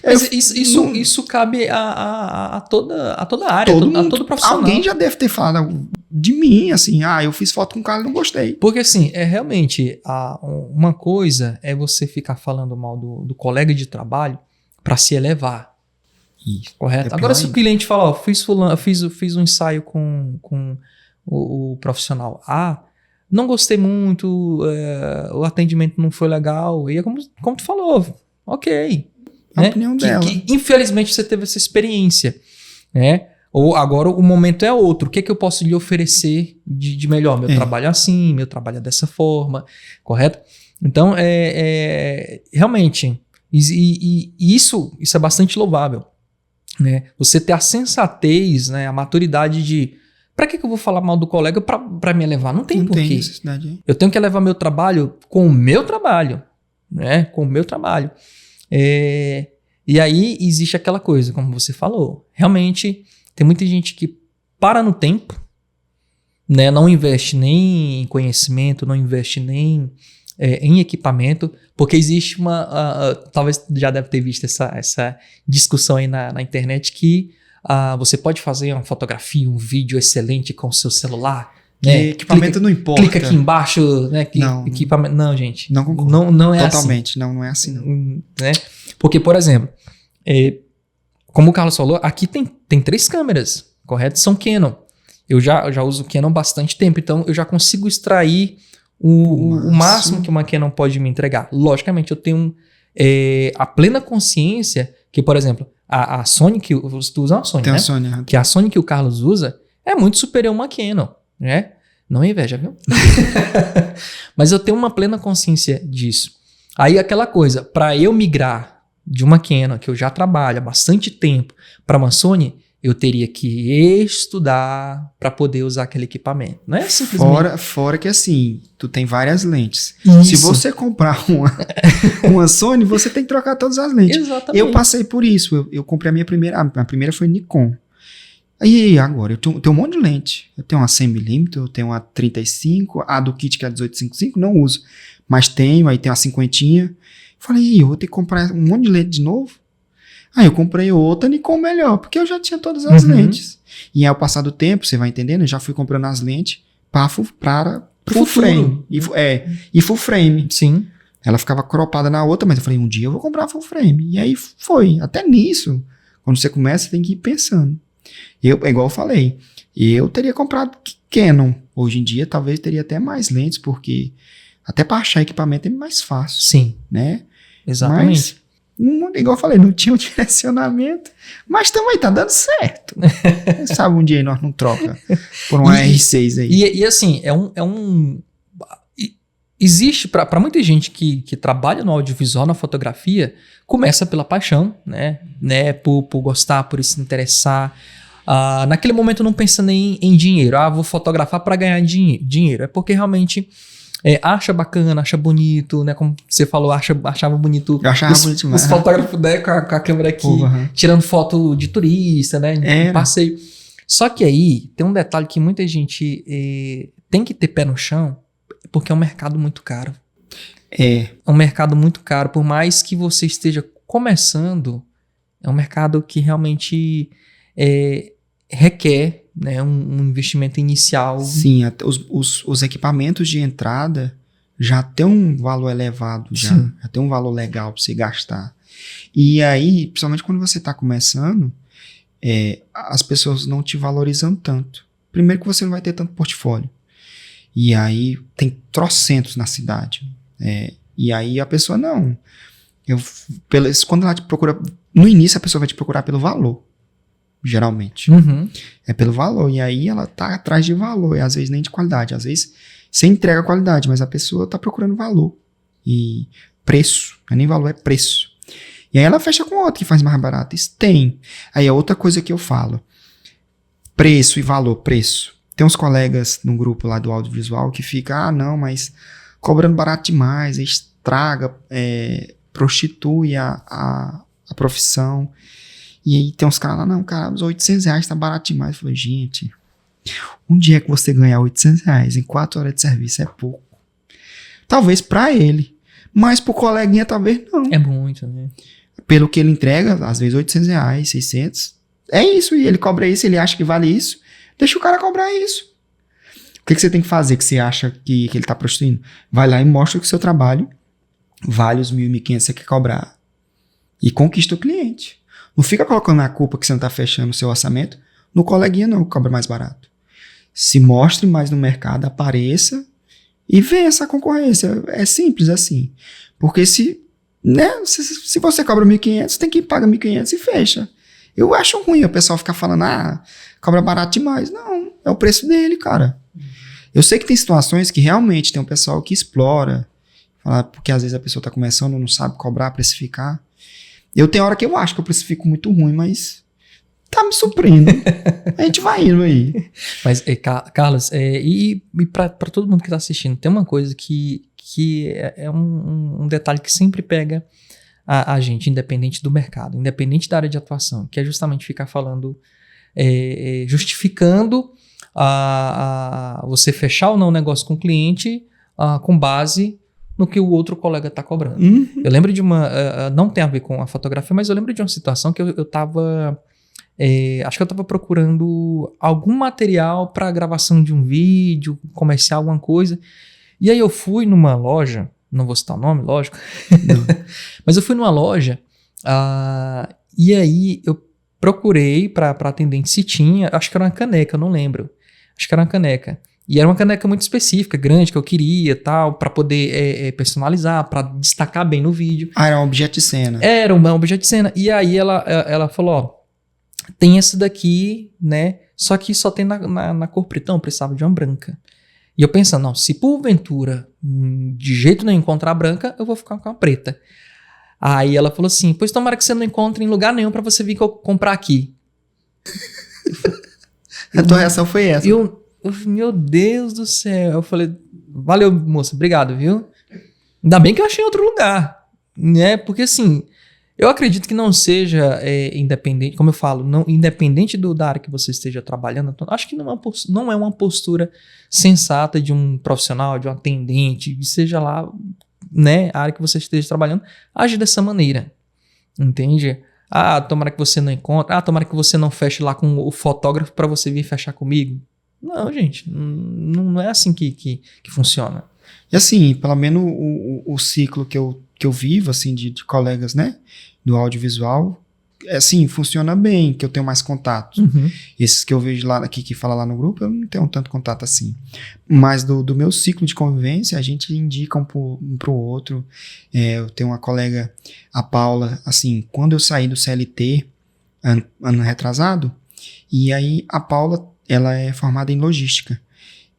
Mas isso cabe a toda área, a todo profissional. Alguém já deve ter falado de mim, assim, eu fiz foto com o cara e não gostei. Porque assim, realmente, uma coisa é você ficar falando mal do colega de trabalho para se elevar. Isso. Correto? Agora, se o cliente fala, fiz um ensaio com o profissional A, não gostei muito, o atendimento não foi legal, e é como tu falou, ok. A opinião dela. Infelizmente você teve essa experiência, né? Ou agora o momento é outro. O que é que eu posso lhe oferecer de melhor? Meu trabalho é assim, meu trabalho é dessa forma, correto? Então, realmente, isso é bastante louvável, né? Você ter a sensatez, né? A maturidade de... Pra que eu vou falar mal do colega pra me elevar? Não tem porquê. Necessidade. Eu tenho que elevar meu trabalho com o meu trabalho, né? Com o meu trabalho. E aí existe aquela coisa, como você falou. Realmente, tem muita gente que para no tempo, né? Não investe nem em conhecimento, não investe nem em equipamento, porque existe talvez já deve ter visto essa discussão aí na internet que você pode fazer uma fotografia, um vídeo excelente com o seu celular, né? Equipamento não importa. Clica aqui embaixo, né? Equipamento. Não, gente. Não concordo. Não é totalmente, assim. Não é assim, não. Né? Porque, por exemplo, como o Carlos falou, aqui tem 3 câmeras, correto? São Canon. Eu já uso Canon há bastante tempo, então eu já consigo extrair o máximo que uma Canon pode me entregar. Logicamente, eu tenho a plena consciência que, por exemplo, a Sony, que tu usa uma Sony, tem né? A Sony, que a Sony que o Carlos usa é muito superior a uma Canon, né? Não é inveja, viu? Mas eu tenho uma plena consciência disso. Aí aquela coisa, para eu migrar de uma Canon, que eu já trabalho há bastante tempo, para uma Sony, eu teria que estudar para poder usar aquele equipamento. Não é simplesmente... Fora que assim, tu tem várias lentes. Isso. Se você comprar uma Sony, você tem que trocar todas as lentes. Exatamente. Eu passei por isso. Eu comprei a primeira foi Nikon. Aí agora, eu tenho um monte de lente. Eu tenho uma 100mm, eu tenho uma 35, a do kit que é 1855, não uso. Mas tenho, aí tem uma 50. Falei, eu vou ter que comprar um monte de lente de novo. Aí eu comprei outra Nikon melhor, porque eu já tinha todas as lentes. E ao passar do tempo, você vai entendendo, eu já fui comprando as lentes para full frame. E full frame. Sim. Ela ficava cropada na outra, mas eu falei, um dia eu vou comprar full frame. E aí foi. Até nisso, quando você começa, você tem que ir pensando. Igual eu falei, eu teria comprado Canon. Hoje em dia, talvez teria até mais lentes, porque até para achar equipamento é mais fácil. Sim. Né? Exatamente. Mas, igual eu falei, não tinha um direcionamento, mas também tá dando certo. Quem sabe um dia nós não troca por uma R6 aí. E assim, existe para muita gente que trabalha no audiovisual, na fotografia, começa pela paixão, né? Por gostar, por se interessar. Naquele momento não pensa nem em dinheiro. Vou fotografar para ganhar dinheiro. É porque realmente acha bacana, acha bonito, né? Como você falou, achava bonito. Eu achava bonito demais. Os fotógrafos, né, com a câmera aqui, tirando foto de turista, né? Em passeio. Só que aí tem um detalhe que muita gente tem que ter pé no chão, porque é um mercado muito caro. É um mercado muito caro. Por mais que você esteja começando, é um mercado que realmente requer, né, um investimento inicial. Sim, os equipamentos de entrada já tem um valor elevado, já tem um valor legal para você gastar. E aí, principalmente quando você está começando, as pessoas não te valorizam tanto. Primeiro que você não vai ter tanto portfólio. E aí tem trocentos na cidade. E aí a pessoa não. Quando ela te procura, no início a pessoa vai te procurar pelo valor. Geralmente. É pelo valor. E aí ela tá atrás de valor. E às vezes nem de qualidade. Às vezes você entrega qualidade, mas a pessoa tá procurando valor. E preço. Não é nem valor, é preço. E aí ela fecha com outro que faz mais barato. Isso tem. Aí a outra coisa que eu falo. Preço e valor. Preço. Tem uns colegas no grupo lá do audiovisual que fica, não, mas cobrando barato demais, estraga, prostitui a profissão. E aí tem uns caras lá, não, cara, os R$800 tá barato demais. Eu falei, gente, um dia que você ganhar R$800 em 4 horas de serviço é pouco. Talvez pra ele, mas pro coleguinha talvez não. É muito, né? pelo que ele entrega, às vezes R$800, 600. É isso, e ele cobra isso, ele acha que vale isso. Deixa o cara cobrar isso. O que você tem que fazer que você acha que ele tá prostituindo? Vai lá e mostra que o seu trabalho vale os 1.000, 1.500 que você quer cobrar. E conquista o cliente. Não fica colocando a culpa que você não tá fechando o seu orçamento no coleguinha não, que cobra mais barato. Se mostre mais no mercado, apareça e vença a concorrência. É simples assim. Porque se você cobra 1.500, você tem que pagar 1.500 e fecha. Eu acho ruim o pessoal ficar falando, cobra barato demais. Não, é o preço dele, cara. Eu sei que tem situações que realmente tem um pessoal que explora, porque às vezes a pessoa tá começando, não sabe cobrar, precificar. Eu tenho hora que eu acho que eu precifico muito ruim, mas tá me suprindo. A gente vai indo aí. Mas, Carlos, e para todo mundo que tá assistindo, tem uma coisa que é um detalhe que sempre pega a gente, independente do mercado, independente da área de atuação, que é justamente ficar falando, justificando você fechar ou não o negócio com o cliente com base no que o outro colega está cobrando. Uhum. Eu lembro de não tem a ver com a fotografia, mas eu lembro de uma situação que eu tava, acho que eu estava procurando algum material para gravação de um vídeo, comercial, alguma coisa, e aí eu fui numa loja, não vou citar o nome, lógico, mas eu fui numa loja e aí eu procurei para atendente se tinha, acho que era uma caneca, eu não lembro, acho que era uma caneca. E era uma caneca muito específica, grande, que eu queria, tal, para poder personalizar, para destacar bem no vídeo. Era um objeto de cena. Era um objeto de cena. E aí ela falou, tem essa daqui, né? Só que só tem na cor preta, eu precisava de uma branca. E eu pensando, não, se porventura de jeito nenhum encontrar a branca, eu vou ficar com a preta. Aí ela falou assim, pois tomara que você não encontre em lugar nenhum para você vir comprar aqui. A tua reação foi essa. Meu Deus do céu. Eu falei, valeu, moça, obrigado, viu? Ainda bem que eu achei outro lugar, né? Porque assim, eu acredito que não seja independente, como eu falo, não, independente da área que você esteja trabalhando, acho que não é uma postura sensata de um profissional, de um atendente, seja lá, né, a área que você esteja trabalhando, age dessa maneira, entende? Tomara que você não encontre, tomara que você não feche lá com o fotógrafo para você vir fechar comigo. Não, gente, não é assim que funciona. E assim, pelo menos o ciclo que eu vivo, assim, de colegas, né, do audiovisual, assim, funciona bem, que eu tenho mais contato. Uhum. Esses que eu vejo lá aqui, que fala lá no grupo, eu não tenho tanto contato assim. Mas do meu ciclo de convivência, a gente indica um pro outro. Eu tenho uma colega, a Paula, assim, quando eu saí do CLT, ano retrasado, e aí a Paula, ela é formada em logística.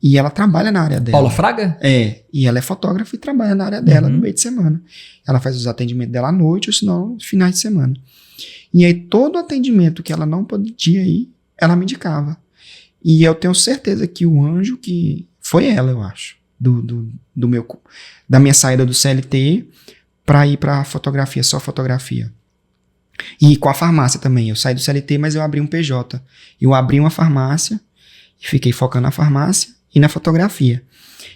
E ela trabalha na área dela. Paula Fraga? E ela é fotógrafa e trabalha na área dela no meio de semana. Ela faz os atendimentos dela à noite, ou senão, finais de semana. E aí, todo atendimento que ela não podia ir, ela me indicava. E eu tenho certeza que o anjo que... Foi ela, eu acho. Da minha saída do CLT para ir para fotografia, só fotografia. E com a farmácia também. Eu saí do CLT, mas eu abri um PJ. Eu abri uma farmácia e fiquei focando na farmácia e na fotografia.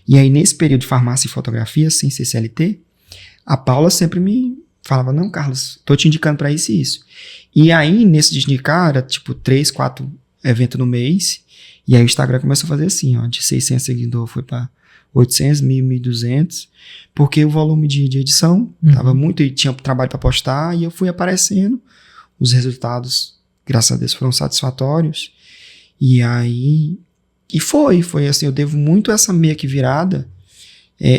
E aí, nesse período de farmácia e fotografia, sem ser CLT, a Paula sempre me falava, não, Carlos, tô te indicando para isso e isso. E aí, nesse de indicar, era tipo 3, 4 eventos no mês. E aí o Instagram começou a fazer assim, ó, de 600 seguidores foi para 800, 1.000, 1.200, porque o volume de edição tava muito, e tinha trabalho para postar, e eu fui aparecendo, os resultados, graças a Deus, foram satisfatórios, e aí, foi assim, eu devo muito essa meia que virada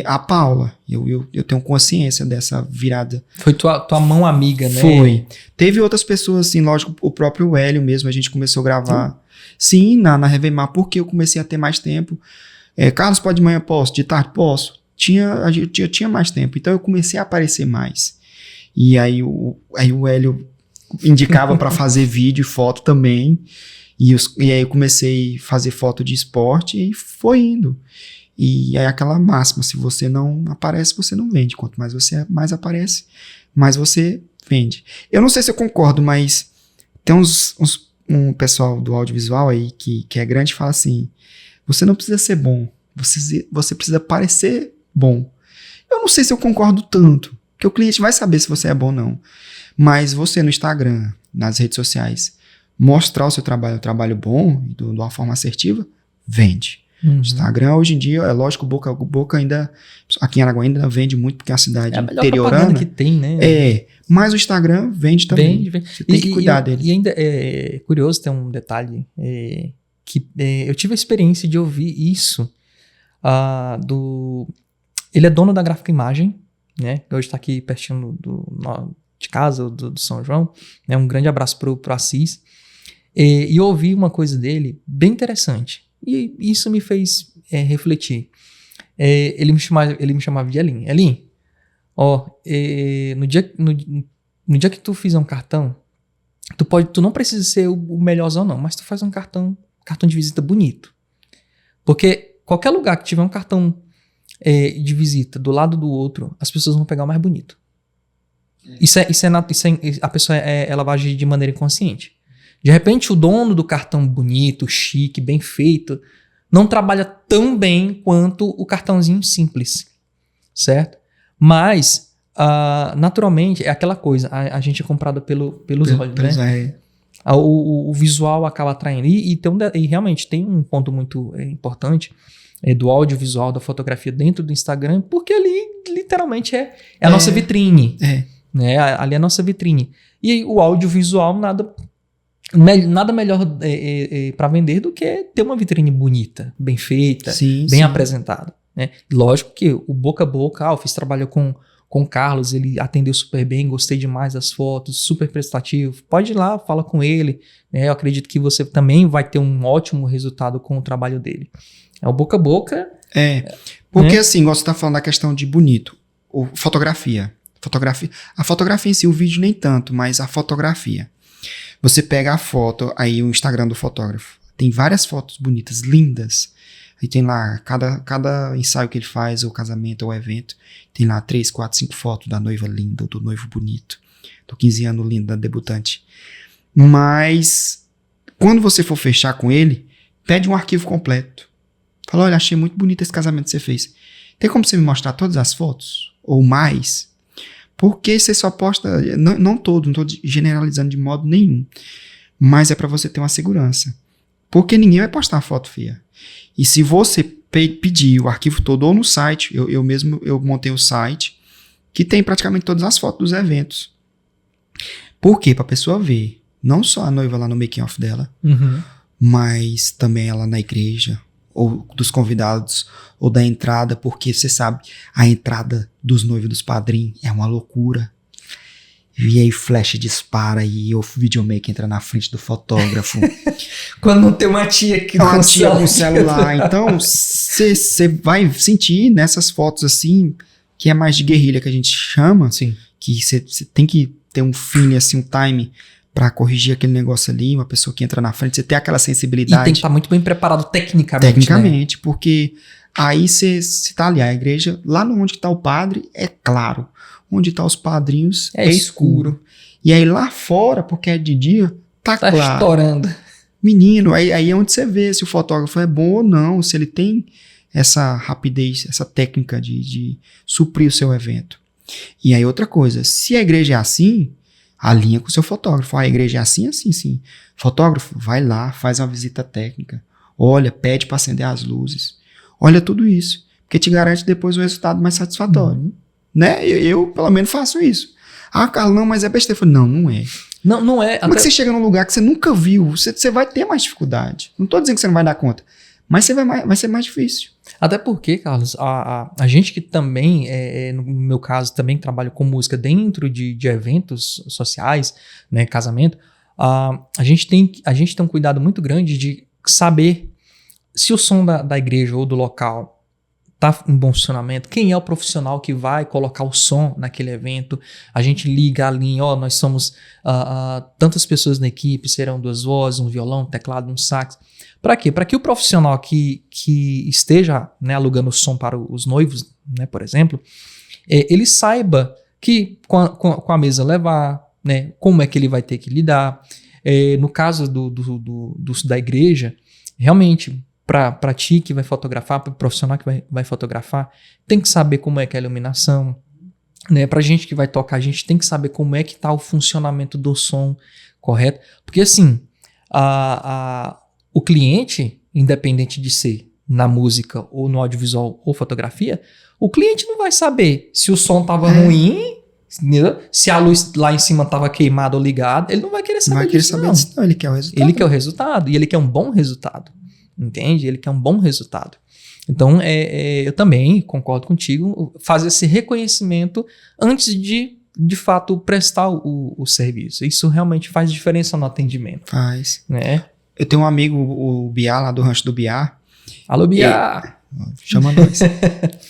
à Paula, eu tenho consciência dessa virada. Foi tua mão amiga, né? Foi. Teve outras pessoas, assim, lógico, o próprio Hélio mesmo, a gente começou a gravar, sim, na Revemar, porque eu comecei a ter mais tempo. Carlos, pode de manhã? Posso? De tarde? Posso? Eu tinha mais tempo, então eu comecei a aparecer mais. E aí o Hélio indicava para fazer vídeo e foto também, e aí eu comecei a fazer foto de esporte e foi indo. E aí aquela máxima, se você não aparece, você não vende. Quanto mais você mais aparece, mais você vende. Eu não sei se eu concordo, mas tem um pessoal do audiovisual aí que é grande e fala assim, você não precisa ser bom, você precisa parecer bom. Eu não sei se eu concordo tanto, Porque o cliente vai saber se você é bom ou não. Mas você no Instagram, nas redes sociais, mostrar o seu trabalho, um trabalho bom, de uma forma assertiva, vende. Instagram, hoje em dia, é lógico, boca a boca ainda, aqui em Araguaína ainda vende muito, porque é uma cidade interiorana. Que tem, né? Mas o Instagram vende também. Vende. Você tem que cuidar dele. E ainda é curioso, tem um detalhe, que eu tive a experiência de ouvir isso, ele é dono da Gráfica Imagem, né? Hoje está aqui pertinho de casa, do São João, né? Um grande abraço pro Assis. E eu ouvi uma coisa dele bem interessante. E isso me fez refletir. Ele me chamava de Elin. Elin, no dia que tu fizer um cartão, tu não precisa ser o melhorzão não, mas tu faz um cartão de visita bonito. Porque qualquer lugar que tiver um cartão de visita do lado do outro, as pessoas vão pegar o mais bonito. A pessoa ela vai agir de maneira inconsciente. De repente, o dono do cartão bonito, chique, bem feito, não trabalha tão bem quanto o cartãozinho simples, certo? Mas, naturalmente, é aquela coisa, a gente é comprado pelos olhos, né? O visual acaba atraindo. E realmente tem um ponto muito importante do audiovisual, da fotografia dentro do Instagram, porque ali, literalmente, é a nossa vitrine. Né? Ali é a nossa vitrine. E aí, o audiovisual, nada melhor para vender do que ter uma vitrine bonita, bem feita, bem apresentada. Né? Lógico que o boca a boca, eu fiz trabalho com o Carlos, ele atendeu super bem, gostei demais das fotos, super prestativo. Pode ir lá, fala com ele. Né? Eu acredito que você também vai ter um ótimo resultado com o trabalho dele. O boca a boca... Porque assim, igual você está falando da questão de bonito, fotografia. A fotografia em si, o vídeo nem tanto, mas a fotografia. Você pega a foto, aí o Instagram do fotógrafo, tem várias fotos bonitas, lindas. Aí tem lá, cada ensaio que ele faz, ou casamento, ou evento, tem lá 3, 4, 5 fotos da noiva linda, ou do noivo bonito, do 15 anos lindo, da debutante. Mas, quando você for fechar com ele, pede um arquivo completo. Fala, olha, achei muito bonito esse casamento que você fez. Tem como você me mostrar todas as fotos? Ou mais? Porque você só posta, não todo, não estou generalizando de modo nenhum, mas é para você ter uma segurança. Porque ninguém vai postar a foto feia. E se você pedir o arquivo todo ou no site, eu mesmo montei o site, que tem praticamente todas as fotos dos eventos. Por quê? Para a pessoa ver, não só a noiva lá no making off dela, mas também ela na igreja, ou dos convidados, ou da entrada, porque você sabe, a entrada dos noivos, dos padrinhos, é uma loucura. E aí flash dispara e o videomaker entra na frente do fotógrafo. Quando não tem uma tia aqui com o celular. Então, você vai sentir nessas fotos assim, que é mais de guerrilha que a gente chama, que você tem que ter um feeling, assim, um time pra corrigir aquele negócio ali, uma pessoa que entra na frente, você tem aquela sensibilidade. E tem que estar muito bem preparado tecnicamente. Tecnicamente, né? Porque aí você tá ali, a igreja, lá onde que tá o padre, é claro. Onde tá os padrinhos, é escuro. E aí lá fora, porque é de dia, tá claro. Tá estourando. Menino, aí é onde você vê se o fotógrafo é bom ou não, se ele tem essa rapidez, essa técnica de suprir o seu evento. E aí outra coisa, se a igreja é assim, alinha com o seu fotógrafo. A igreja é assim, assim, sim. Fotógrafo, vai lá, faz uma visita técnica. Olha, pede para acender as luzes. Olha tudo isso. Porque te garante depois um resultado mais satisfatório. Né? Eu, pelo menos, faço isso. Ah, Carlos, não, mas é besteira. Eu falo, não é. Não é. Como é que você chega num lugar que você nunca viu? Você vai ter mais dificuldade. Não tô dizendo que você não vai dar conta. Mas vai ser mais difícil. Até porque, Carlos, a gente que também, no meu caso, também trabalha com música dentro de eventos sociais, né, casamento, a gente tem um cuidado muito grande de saber se o som da igreja ou do local tá em bom funcionamento, quem é o profissional que vai colocar o som naquele evento. A gente liga a linha, nós somos tantas pessoas na equipe, serão 2 vozes, um violão, um teclado, um sax. Para quê? Para que o profissional que esteja, né, alugando o som para os noivos, né, por exemplo, ele saiba que com a mesa levar, né, como é que ele vai ter que lidar. No caso da igreja, realmente, para ti que vai fotografar, para o profissional que vai fotografar, tem que saber como é que é a iluminação, né? Pra gente que vai tocar, a gente tem que saber como é que tá o funcionamento do som correto. Porque assim, o cliente, independente de ser na música ou no audiovisual ou fotografia, o cliente não vai saber se o som tava ruim, entendeu? Se a luz lá em cima tava queimada ou ligada, ele não vai querer saber disso, não. Não, ele quer o resultado. Ele quer o resultado, e ele quer um bom resultado, entende? Ele quer um bom resultado. Então, eu também concordo contigo, fazer esse reconhecimento antes de fato, prestar o serviço. Isso realmente faz diferença no atendimento. Faz. Né? Eu tenho um amigo, o Biá, lá do Rancho do Biá. Alô, Biá! Chama nós.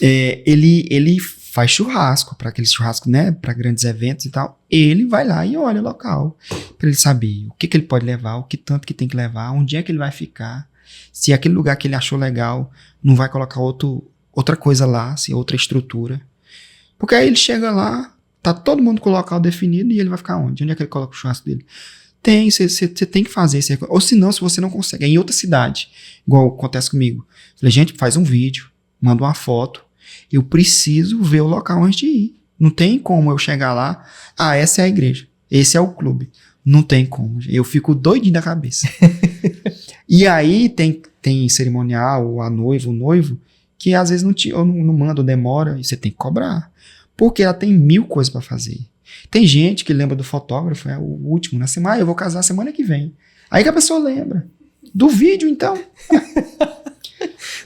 Ele faz churrasco, para aqueles churrascos, né, para grandes eventos e tal. Ele vai lá e olha o local, para ele saber o que ele pode levar, o que tanto que tem que levar, onde é que ele vai ficar, se aquele lugar que ele achou legal não vai colocar outra coisa lá, se outra estrutura. Porque aí ele chega lá, tá todo mundo com o local definido e ele vai ficar onde? Onde é que ele coloca o churrasco dele? Você tem que fazer isso. Ou se não, se você não consegue, é em outra cidade, igual acontece comigo. Falei, gente, faz um vídeo, manda uma foto, eu preciso ver o local antes de ir. Não tem como eu chegar lá, essa é a igreja, esse é o clube. Não tem como, eu fico doidinho da cabeça. E aí tem cerimonial, ou a noiva, o noivo, que às vezes não manda ou demora, e você tem que cobrar. Porque ela tem 1000 coisas para fazer. Tem gente que lembra do fotógrafo, é o último, na semana, eu vou casar semana que vem. Aí que a pessoa lembra. Do vídeo, então.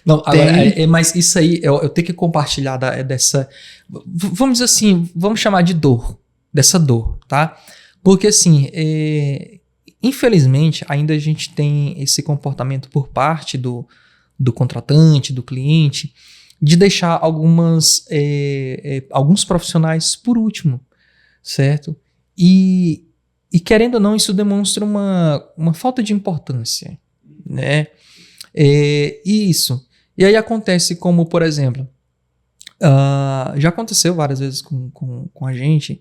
Não, agora, mas isso aí, eu tenho que compartilhar dessa, vamos dizer assim, vamos chamar de dor, dessa dor, tá? Porque assim, infelizmente, ainda a gente tem esse comportamento por parte do contratante, do cliente, de deixar alguns profissionais por último, certo? E querendo ou não, isso demonstra uma falta de importância, né? Isso. E aí acontece como, por exemplo, já aconteceu várias vezes com a gente,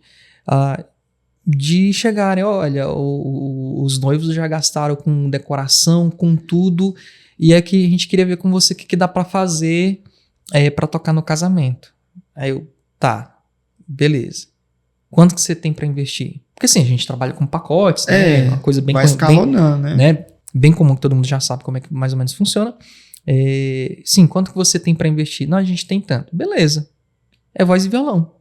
de chegarem, olha, os noivos já gastaram com decoração, com tudo, e é que a gente queria ver com você o que dá pra fazer pra tocar no casamento. Aí eu, tá, beleza. Quanto que você tem pra investir? Porque assim, a gente trabalha com pacotes, né? Uma coisa bem... vai escalonando, né? Bem comum, que todo mundo já sabe como é que mais ou menos funciona. Sim, quanto que você tem pra investir? Não, a gente tem tanto. Beleza. É voz e violão.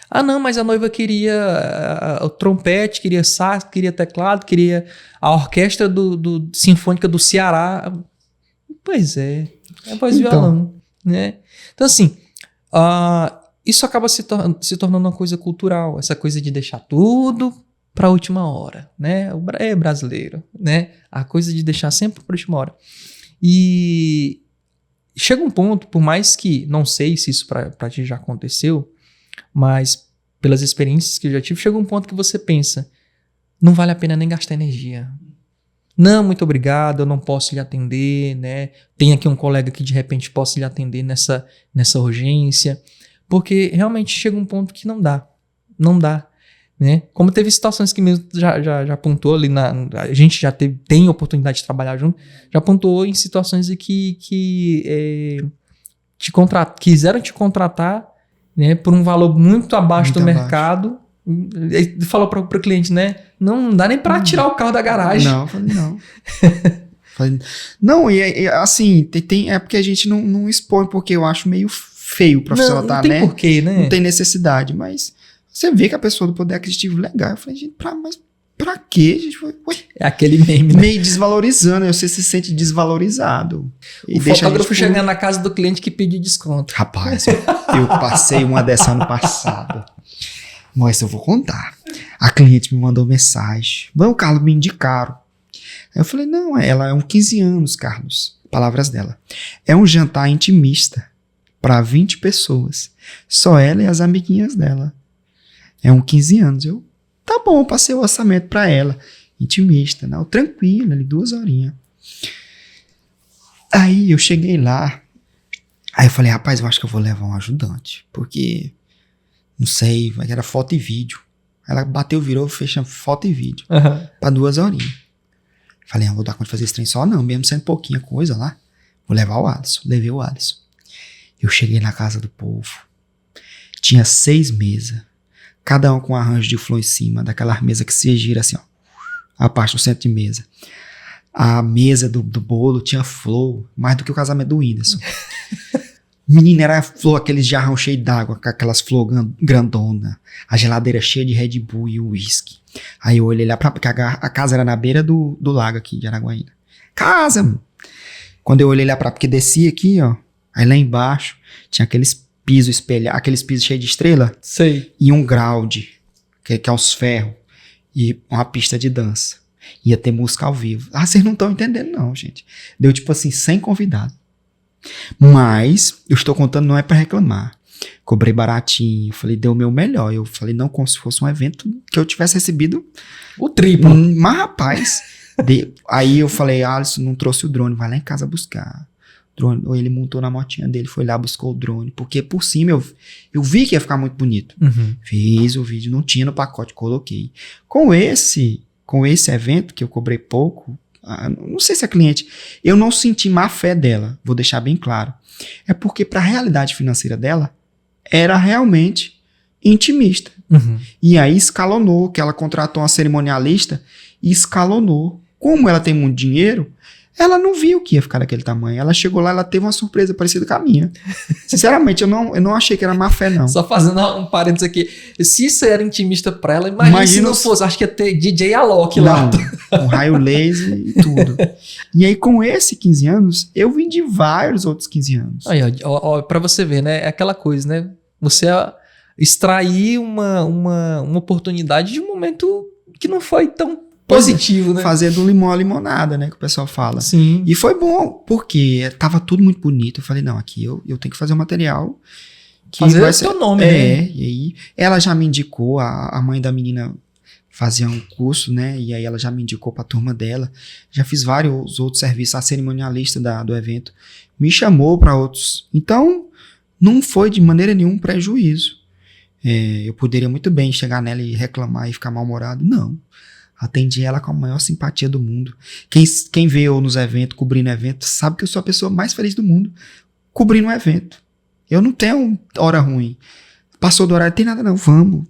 Ah, não, mas a noiva queria o trompete, queria sax, queria teclado, queria a orquestra do Sinfônica do Ceará. Pois é voz e violão, né? Então, assim, isso acaba se tornando uma coisa cultural, essa coisa de deixar tudo para a última hora, né? É brasileiro, né? A coisa de deixar sempre para a última hora. E chega um ponto, por mais que, não sei se isso para ti já aconteceu, mas pelas experiências que eu já tive, chega um ponto que você pensa, não vale a pena nem gastar energia. Não, muito obrigado, eu não posso lhe atender, né? Tem aqui um colega que de repente possa lhe atender nessa urgência, porque realmente chega um ponto que não dá, né? Como teve situações que mesmo já pontuou ali, a gente já tem oportunidade de trabalhar junto, já pontuou em situações em que quiseram te contratar, né, por um valor muito abaixo do mercado. Ele falou para o cliente, né? Não dá nem para tirar o carro da garagem. Não, falei, não. Não, e assim, é porque a gente não expõe, porque eu acho meio feio o profissional, não tem porquê, né? Não tem necessidade, mas você vê que a pessoa do poder aquisitivo legal. Eu falei, gente, mas pra quê, gente? É aquele meme, né? Meio desvalorizando, você se sente desvalorizado. O fotógrafo chegando na casa do cliente que pediu desconto. Rapaz, eu passei uma dessa ano passado. Mas eu vou contar. A cliente me mandou mensagem. Vamos, Carlos, me indicaram. Aí eu falei, não, ela é 15 anos, Carlos. Palavras dela. É um jantar intimista para 20 pessoas. Só ela e as amiguinhas dela. É 15 anos. Eu, tá bom, passei o orçamento para ela. Intimista, não, tranquilo, ali 2 horinhas. Aí eu cheguei lá. Aí eu falei, rapaz, eu acho que eu vou levar um ajudante. Porque... não sei, era foto e vídeo. Ela bateu, virou, fechou foto e vídeo. Pra 2 horinhas. Falei, não vou dar conta de fazer esse trem só não, mesmo sendo pouquinha coisa lá. Vou levar o Alisson. Levei o Alisson. Eu cheguei na casa do povo. Tinha 6 mesas. Cada um com um arranjo de flor em cima, daquela mesa que se gira assim, ó. A parte do centro de mesa. A mesa do bolo tinha flor, mais do que o casamento do Whindersson. Menina, era flor, aqueles jarrão cheio d'água, com aquelas flores grandona. A geladeira cheia de Red Bull e uísque. Aí eu olhei lá, porque a casa era na beira do lago aqui de Araguaína. Casa, mano. Quando eu olhei lá porque descia aqui, ó. Aí lá embaixo tinha aqueles pisos espelhados, aqueles pisos cheios de estrela. Sei. E um ground, que é os ferros. E uma pista de dança. Ia ter música ao vivo. Ah, vocês não estão entendendo não, gente. Deu tipo assim, 100 convidados. Mas, eu estou contando, não é pra reclamar. Cobrei baratinho, falei, deu o meu melhor. Eu falei, não como se fosse um evento que eu tivesse recebido o triplo. Mas, rapaz, aí eu falei, Alisson, não trouxe o drone, vai lá em casa buscar. Drone, ou ele montou na motinha dele, foi lá, buscou o drone. Porque por cima eu vi que ia ficar muito bonito. Uhum. Fiz o vídeo, não tinha no pacote, coloquei. Com esse evento, que eu cobrei pouco, não sei se é cliente, eu não senti má fé dela, vou deixar bem claro. É porque para a realidade financeira dela, era realmente intimista. Uhum. E aí escalonou, que ela contratou uma cerimonialista e escalonou. Como ela tem muito dinheiro, ela não viu que ia ficar daquele tamanho. Ela chegou lá, ela teve uma surpresa parecida com a minha. Sinceramente, eu não achei que era má fé, não. Só fazendo um parênteses aqui. Se isso era intimista pra ela, imagina se não fosse. Acho que ia ter DJ Alok lá. Com raio laser e tudo. E aí, com esse 15 anos, eu vim de vários outros 15 anos. Aí, ó, pra você ver, né? É aquela coisa, né? Você extrair uma oportunidade de um momento que não foi tão positivo, né? Fazer do limão a limonada, né? Que o pessoal fala. Sim. E foi bom, porque tava tudo muito bonito. Eu falei, não, aqui eu tenho que fazer um material que fazer vai o ser... seu nome, né? né? E aí ela já me indicou, a mãe da menina fazia um curso, né? E aí ela já me indicou pra turma dela. Já fiz vários outros serviços. A cerimonialista do evento me chamou para outros. Então, não foi de maneira nenhuma um prejuízo. Eu poderia muito bem chegar nela e reclamar e ficar mal-humorado. Não. Atendi ela com a maior simpatia do mundo. Quem vê eu nos eventos, cobrindo evento, sabe que eu sou a pessoa mais feliz do mundo cobrindo um evento. Eu não tenho hora ruim. Passou do horário, tem nada não, vamos.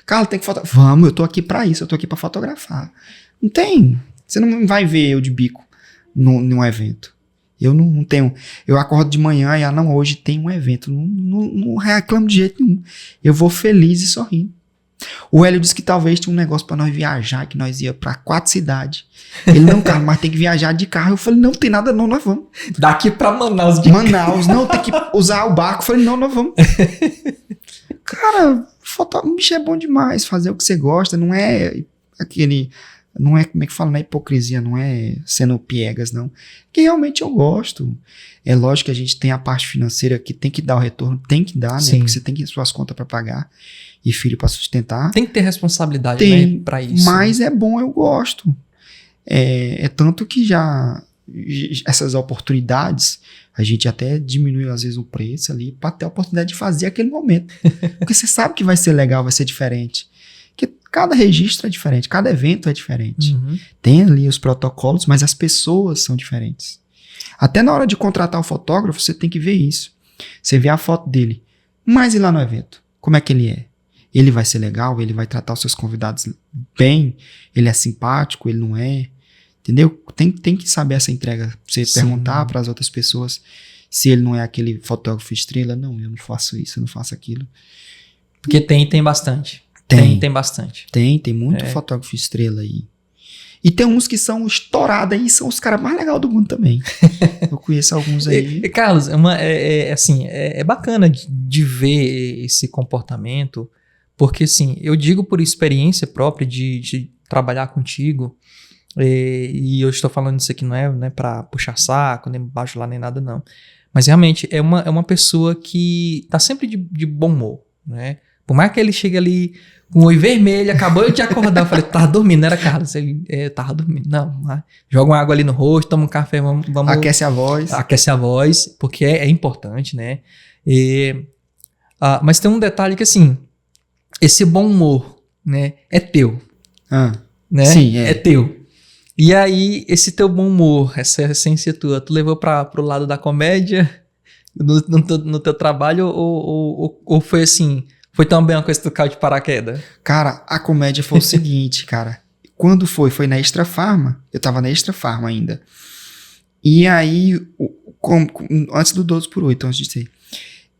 Carlos, tem que fotografar. Vamos, eu tô aqui pra isso, eu tô aqui pra fotografar. Não tem. Você não vai ver eu de bico num evento. Eu não tenho. Eu acordo de manhã e, não, hoje tem um evento. Não reclamo de jeito nenhum. Eu vou feliz e sorrindo. O Hélio disse que talvez tinha um negócio pra nós viajar, que nós ia pra 4 cidades. Ele, não, cara, mas tem que viajar de carro. Eu falei, não tem nada não, nós vamos. Daqui pra Manaus. Não, tem que usar o barco. Eu falei, não, nós vamos. Cara, bicho é bom demais, fazer o que você gosta, não é aquele... Não é, como é que fala, não é hipocrisia, não é sendo piegas, não. Que realmente eu gosto. É lógico que a gente tem a parte financeira que tem que dar o retorno, tem que dar, né? Sim. Porque você tem que ter suas contas pra pagar e filho pra sustentar. Tem que ter responsabilidade, né, pra isso. Mas é bom, eu gosto. É tanto que já essas oportunidades, a gente até diminui às vezes o preço ali pra ter a oportunidade de fazer aquele momento. Porque você sabe que vai ser legal, vai ser diferente. Cada registro é diferente, cada evento é diferente. Uhum. Tem ali os protocolos, mas as pessoas são diferentes. Até na hora de contratar o fotógrafo, você tem que ver isso. Você vê a foto dele, mas e lá no evento? Como é que ele é? Ele vai ser legal? Ele vai tratar os seus convidados bem? Ele é simpático? Ele não é? Entendeu? Tem que saber essa entrega. Você perguntar para as outras pessoas se ele não é aquele fotógrafo estrela. Não, eu não faço isso, eu não faço aquilo. Porque tem bastante. Tem bastante. Tem muito fotógrafo estrela aí. E tem uns que são estourados aí, são os caras mais legais do mundo também. Eu conheço alguns aí. Carlos, é bacana de ver esse comportamento, porque assim, eu digo por experiência própria de trabalhar contigo, e eu estou falando isso aqui não é pra puxar saco, nem baixo lá, nem nada não. Mas realmente é uma pessoa que tá sempre de bom humor, né? Por mais que ele chegue ali com o olho vermelho, acabou de acordar, eu falei, tava dormindo, não era, Carlos? Ele, tava dormindo. Não, joga uma água ali no rosto, toma um café, vamos... Aquece a voz. Aquece a voz, porque é importante, né? Mas tem um detalhe que, assim, esse bom humor, né, é teu. Né? Sim, é teu. E aí, esse teu bom humor, essa essência tua, tu levou pro lado da comédia, no teu trabalho ou foi assim, foi também uma coisa que tu caiu de paraquedas? Cara, a comédia foi o seguinte, cara. Quando foi? Foi na Extra Farma. Eu tava na Extra Farma ainda. E aí, antes do 12x8, antes de ser.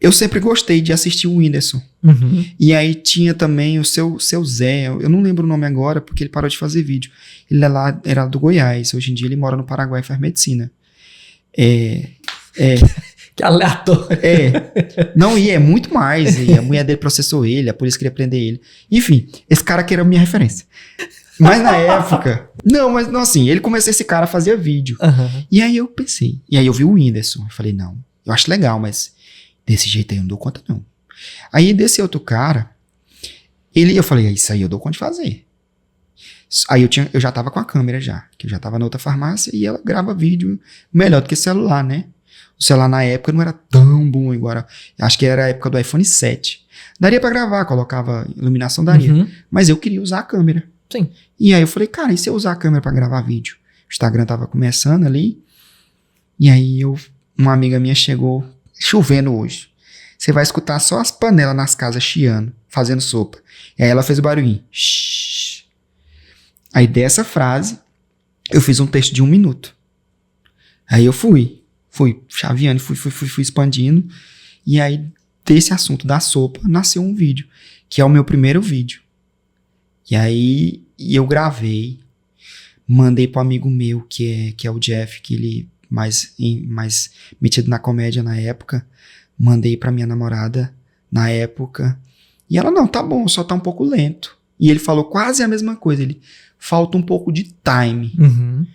Eu sempre gostei de assistir o Whindersson. Uhum. E aí tinha também o seu Zé. Eu não lembro o nome agora, porque ele parou de fazer vídeo. Ele era do Goiás. Hoje em dia ele mora no Paraguai e faz medicina. Que aleatório. Não, e é muito mais. E a mulher dele processou ele, a polícia queria prender ele. Enfim, esse cara que era a minha referência. Mas na época... Não, assim, ele começou, esse cara fazia vídeo. Uhum. E aí eu pensei. E aí eu vi o Whindersson. Eu falei, não, eu acho legal, mas desse jeito aí eu não dou conta, não. Aí desse outro cara, eu falei, isso aí eu dou conta de fazer. Aí eu já tava com a câmera já, que eu já tava na outra farmácia e ela grava vídeo melhor do que celular, né? O celular na época não era tão bom agora. Acho que era a época do iPhone 7. Daria pra gravar, colocava iluminação, daria. Uhum. Mas eu queria usar a câmera. Sim. E aí eu falei, cara, e se eu usar a câmera pra gravar vídeo? O Instagram tava começando ali. E aí uma amiga minha chegou, chovendo hoje. Você vai escutar só as panelas nas casas chiando, fazendo sopa. E aí ela fez o barulhinho. Shhh. Aí dessa frase, eu fiz um texto de 1 minuto. Aí eu fui chaveando, fui expandindo. E aí, desse assunto da sopa, nasceu um vídeo, que é o meu primeiro vídeo. E aí, eu gravei, mandei pro amigo meu, que é o Jeff, que ele mais metido na comédia na época. Mandei pra minha namorada na época. E ela, não, tá bom, só tá um pouco lento. E ele falou quase a mesma coisa, ele falta um pouco de time. Uhum.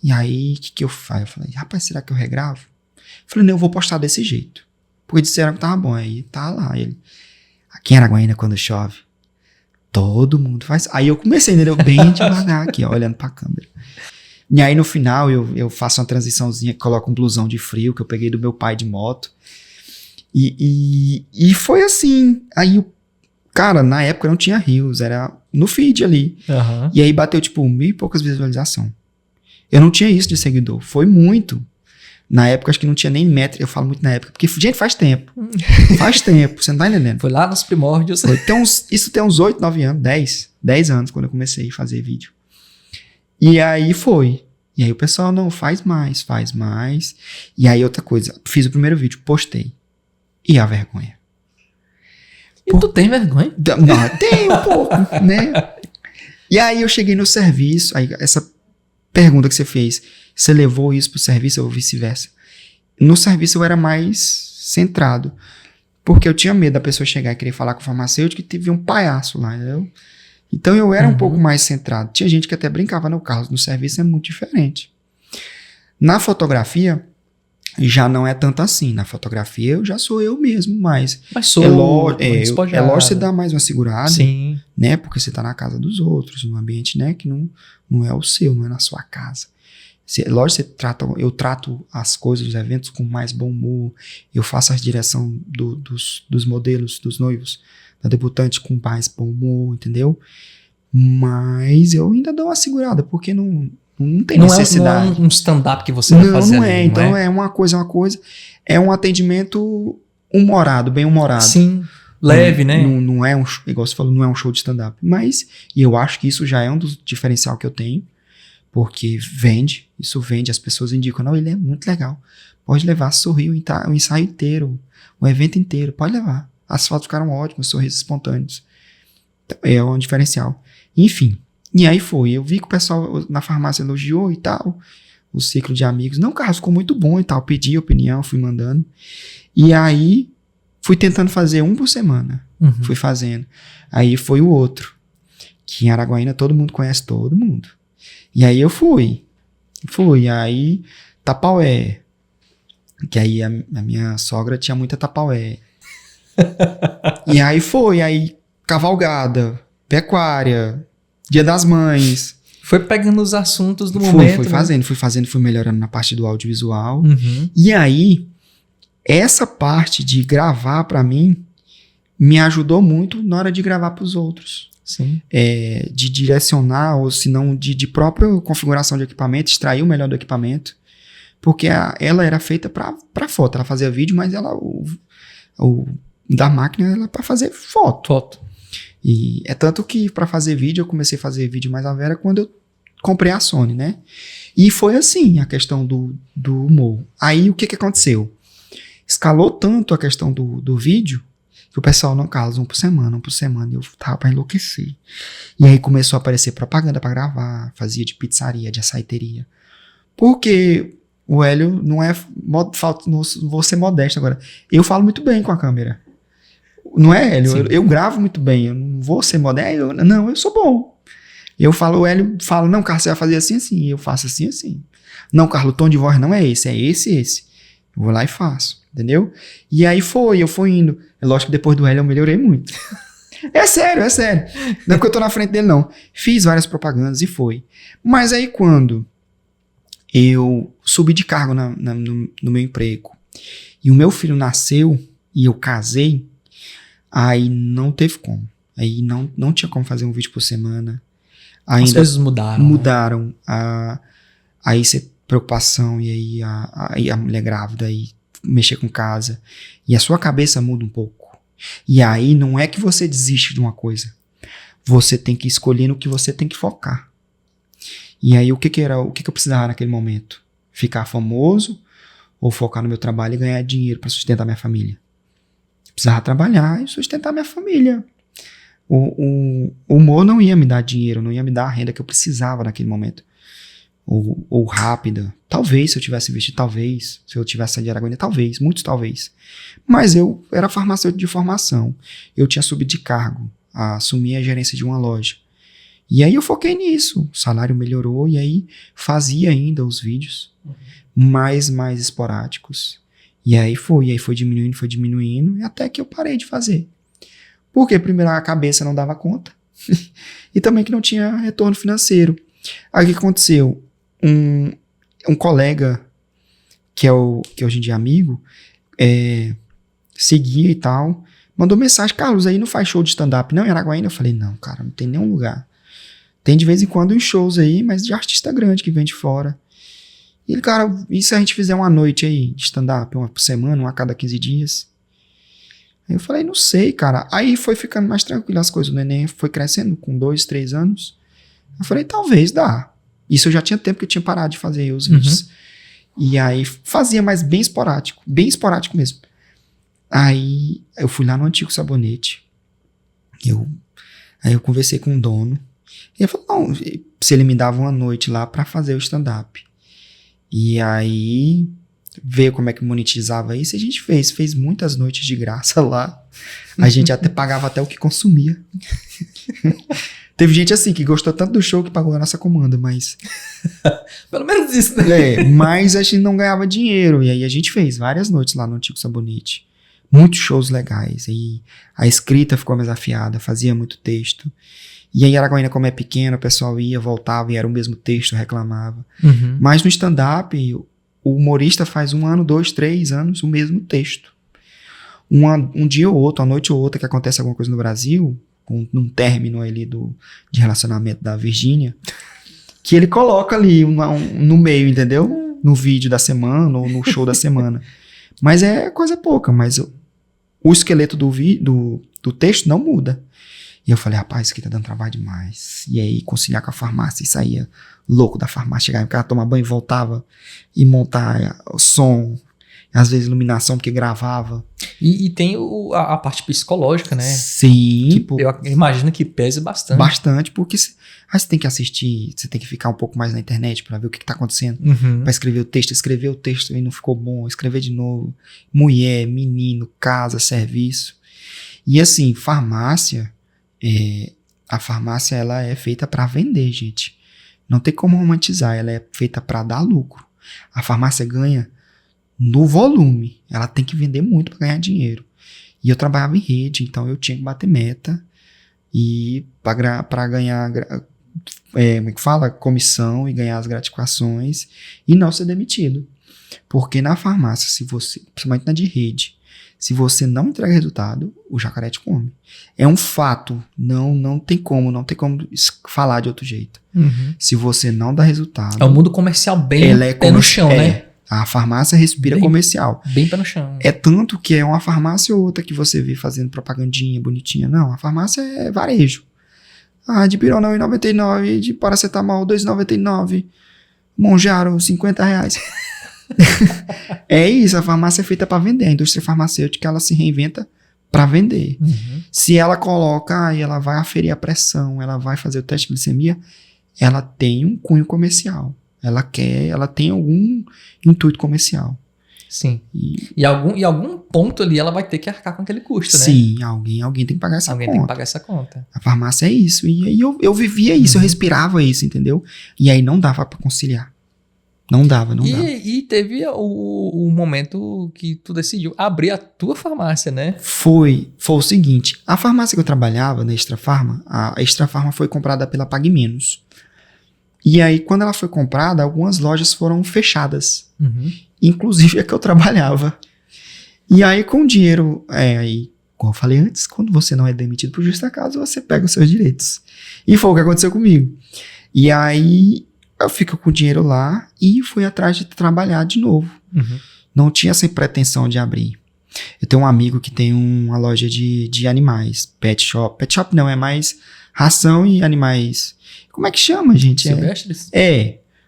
E aí, o que eu faço? Eu falei, rapaz, será que eu regravo? Eu falei, não, eu vou postar desse jeito. Porque disseram que tava bom. Aí tá lá. Ele, aqui em Araguaína, quando chove, todo mundo faz. Aí eu comecei, entendeu? Bem devagar aqui, ó, olhando pra câmera. E aí no final eu faço uma transiçãozinha, coloco um blusão de frio que eu peguei do meu pai de moto. E foi assim. Aí, cara, na época não tinha Reels, era no feed ali. Uhum. E aí bateu tipo 1.000 e poucas visualizações. Eu não tinha isso de seguidor, foi muito. Na época acho que não tinha nem métrica, eu falo muito na época, porque, gente, faz tempo. Faz tempo, você não tá entendendo. Foi lá nos primórdios. Isso tem uns 8, 9 anos, 10 anos quando eu comecei a fazer vídeo. E aí foi. E aí o pessoal, não, faz mais. E aí outra coisa, fiz o primeiro vídeo, postei. E a vergonha. E tu tem vergonha? Não, tem um pouco, né? E aí eu cheguei no serviço, aí essa pergunta que você fez, você levou isso pro serviço ou vice-versa? No serviço eu era mais centrado, porque eu tinha medo da pessoa chegar e querer falar com o farmacêutico e teve um palhaço lá, entendeu? Então eu era um pouco mais centrado. Tinha gente que até brincava no carro, no serviço é muito diferente. Na fotografia, já não é tanto assim. Na fotografia eu já sou eu mesmo, mas sou é lógico você dá mais uma segurada. Sim. Né? Porque você tá na casa dos outros, num ambiente, né, que não é o seu, não é na sua casa. Lógico, eu trato as coisas, os eventos com mais bom humor, eu faço a direção dos modelos, dos noivos, da debutante com mais bom humor, entendeu? Mas eu ainda dou uma segurada, porque não tem necessidade. Não é um stand-up que você vai fazer. Não é, então é uma coisa, é um atendimento humorado, bem humorado. Sim, leve, né? Não é igual você falou, não é um show de stand-up, mas, e eu acho que isso já é um dos diferencial que eu tenho, porque isso vende, as pessoas indicam, não, ele é muito legal, pode levar, sorriu o ensaio inteiro, o evento inteiro, pode levar, as fotos ficaram ótimas, sorrisos espontâneos, é um diferencial. Enfim, e aí foi, eu vi que o pessoal na farmácia elogiou e tal, o ciclo de amigos, não, cara, ficou muito bom e tal, pedi opinião, fui mandando, e aí fui tentando fazer um por semana, fui fazendo, aí foi o outro, que em Araguaína todo mundo conhece todo mundo. E aí eu fui, aí Tapaué, que aí a minha sogra tinha muita Tapaué. E aí aí Cavalgada, Pecuária, Dia das Mães. Foi pegando os assuntos do momento. Fui fazendo, fui melhorando na parte do audiovisual. E aí, essa parte de gravar pra mim, me ajudou muito na hora de gravar pros outros. Sim. De direcionar, ou se não de própria configuração de equipamento, extrair o melhor do equipamento. Porque ela era feita pra foto. Ela fazia vídeo, mas o da máquina era pra fazer foto. E é tanto que pra fazer vídeo, eu comecei a fazer vídeo mais a Vera quando eu comprei a Sony, né? E foi assim a questão do humor. Aí o que aconteceu? Escalou tanto a questão do vídeo que o pessoal, não, Carlos, um por semana, e eu tava pra enlouquecer. E aí começou a aparecer propaganda pra gravar, fazia de pizzaria, de açaiteria. Porque o Hélio não vou ser modesto agora, eu falo muito bem com a câmera. Não é, Hélio? Eu gravo muito bem, eu não vou ser modesto, não, eu sou bom. O Hélio fala, não, Carlos, você vai fazer assim, assim, eu faço assim, assim. Não, Carlos, o tom de voz não é esse, é esse. Eu vou lá e faço, entendeu? E aí eu fui indo. É lógico que depois do Hélio eu melhorei muito. É sério. Não é porque eu tô na frente dele, não. Fiz várias propagandas e foi. Mas aí quando eu subi de cargo no meu emprego e o meu filho nasceu e eu casei, aí não teve como. Aí não tinha como fazer um vídeo por semana. Ainda as coisas mudaram. Mudaram. Né? Aí você preocupação, e aí a mulher grávida, aí mexer com casa, e a sua cabeça muda um pouco. E aí não é que você desiste de uma coisa, você tem que escolher no que você tem que focar. E aí o que eu precisava naquele momento? Ficar famoso ou focar no meu trabalho e ganhar dinheiro para sustentar minha família? Precisava trabalhar e sustentar minha família. O humor não ia me dar dinheiro, não ia me dar a renda que eu precisava naquele momento. Ou rápida. Talvez, se eu tivesse investido, talvez. Se eu tivesse saído de Araguaína, talvez. Muitos talvez. Mas eu era farmacêutico de formação. Eu tinha subido de cargo. Assumi a gerência de uma loja. E aí eu foquei nisso. O salário melhorou e aí fazia ainda os vídeos mais esporádicos. E aí foi diminuindo e até que eu parei de fazer. Porque primeiro a cabeça não dava conta e também que não tinha retorno financeiro. Aí o que aconteceu? Um colega, que hoje em dia é amigo, seguia e tal, mandou mensagem, Carlos, aí não faz show de stand-up não em Araguaína? Eu falei, não, cara, não tem nenhum lugar. Tem de vez em quando uns shows aí, mas de artista grande que vem de fora. E ele, cara, e se a gente fizer uma noite aí de stand-up, uma por semana, uma a cada 15 dias? Aí eu falei, não sei, cara. Aí foi ficando mais tranquilo as coisas, o neném foi crescendo com 2, 3 anos. Eu falei, talvez dá. Isso eu já tinha tempo que eu tinha parado de fazer os vídeos. E aí fazia, mas bem esporádico mesmo. Aí eu fui lá no Antigo Sabonete. Aí eu conversei com o dono. E ele falou, não, se ele me dava uma noite lá pra fazer o stand-up. E aí ver como é que monetizava isso, a gente fez muitas noites de graça lá. A gente até pagava até o que consumia. Teve gente assim que gostou tanto do show que pagou a nossa comanda, mas... Pelo menos isso, né? Mas a gente não ganhava dinheiro. E aí a gente fez várias noites lá no Antigo Sabonete. Muitos shows legais. E a escrita ficou mais afiada, fazia muito texto. E aí Araguaína, como é pequeno, o pessoal ia, voltava e era o mesmo texto, reclamava. Mas no stand-up, o humorista faz 1 ano, 2, 3 anos o mesmo texto. Um dia ou outro, uma noite ou outra que acontece alguma coisa no Brasil... num término ali de relacionamento da Virgínia, que ele coloca ali no meio, entendeu? No vídeo da semana ou no show da semana. Mas é coisa pouca, mas o esqueleto do texto não muda. E eu falei, rapaz, isso aqui tá dando trabalho demais. E aí, conciliar com a farmácia, e saía louco da farmácia, chegava em casa, tomar banho e voltava, e montar o som, às vezes iluminação, porque gravava. E tem a parte psicológica, né? Sim. Tipo, eu imagino que pese bastante. Bastante, porque você tem que assistir, você tem que ficar um pouco mais na internet pra ver o que tá acontecendo. Pra escrever o texto e não ficou bom, escrever de novo. Mulher, menino, casa, serviço. E assim, farmácia, a farmácia ela é feita pra vender, gente. Não tem como romantizar, ela é feita pra dar lucro. A farmácia ganha no volume, ela tem que vender muito para ganhar dinheiro. E eu trabalhava em rede, então eu tinha que bater meta e para ganhar como é que fala? Comissão e ganhar as gratificações e não ser demitido. Porque na farmácia, se você, principalmente na de rede, se você não entrega resultado, o jacaré te come. É um fato, não tem como falar de outro jeito. Se você não dá resultado... É um mundo comercial bem ela é pé no chão, né? A farmácia respira comercial. Bem pé no chão. É tanto que é uma farmácia ou outra que você vê fazendo propagandinha bonitinha. Não, a farmácia é varejo. Ah, de pirona R$1,99, de paracetamol R$2,99, Monjaro R$50. É isso, a farmácia é feita para vender. A indústria farmacêutica, ela se reinventa para vender. Se ela coloca, aí ela vai aferir a pressão, ela vai fazer o teste de glicemia, ela tem um cunho comercial. Ela tem algum intuito comercial. Sim. E algum ponto ali ela vai ter que arcar com aquele custo, né? Sim, alguém tem que pagar essa conta. Alguém tem que pagar essa conta. A farmácia é isso. E aí eu vivia isso, eu respirava isso, entendeu? E aí não dava pra conciliar. Não dava. E teve o momento que tu decidiu abrir a tua farmácia, né? Foi o seguinte, a farmácia que eu trabalhava, na Extra Farma, a Extra Farma foi comprada pela Pague Menos. E aí, quando ela foi comprada, algumas lojas foram fechadas. Inclusive a que eu trabalhava. E aí, com o dinheiro... como eu falei antes, quando você não é demitido por justa causa, você pega os seus direitos. E foi o que aconteceu comigo. E aí, eu fico com o dinheiro lá e fui atrás de trabalhar de novo. Não tinha essa pretensão de abrir. Eu tenho um amigo que tem uma loja de animais. Pet shop. Pet shop não, é mais ração e animais... Como é que chama, gente? Silvestres?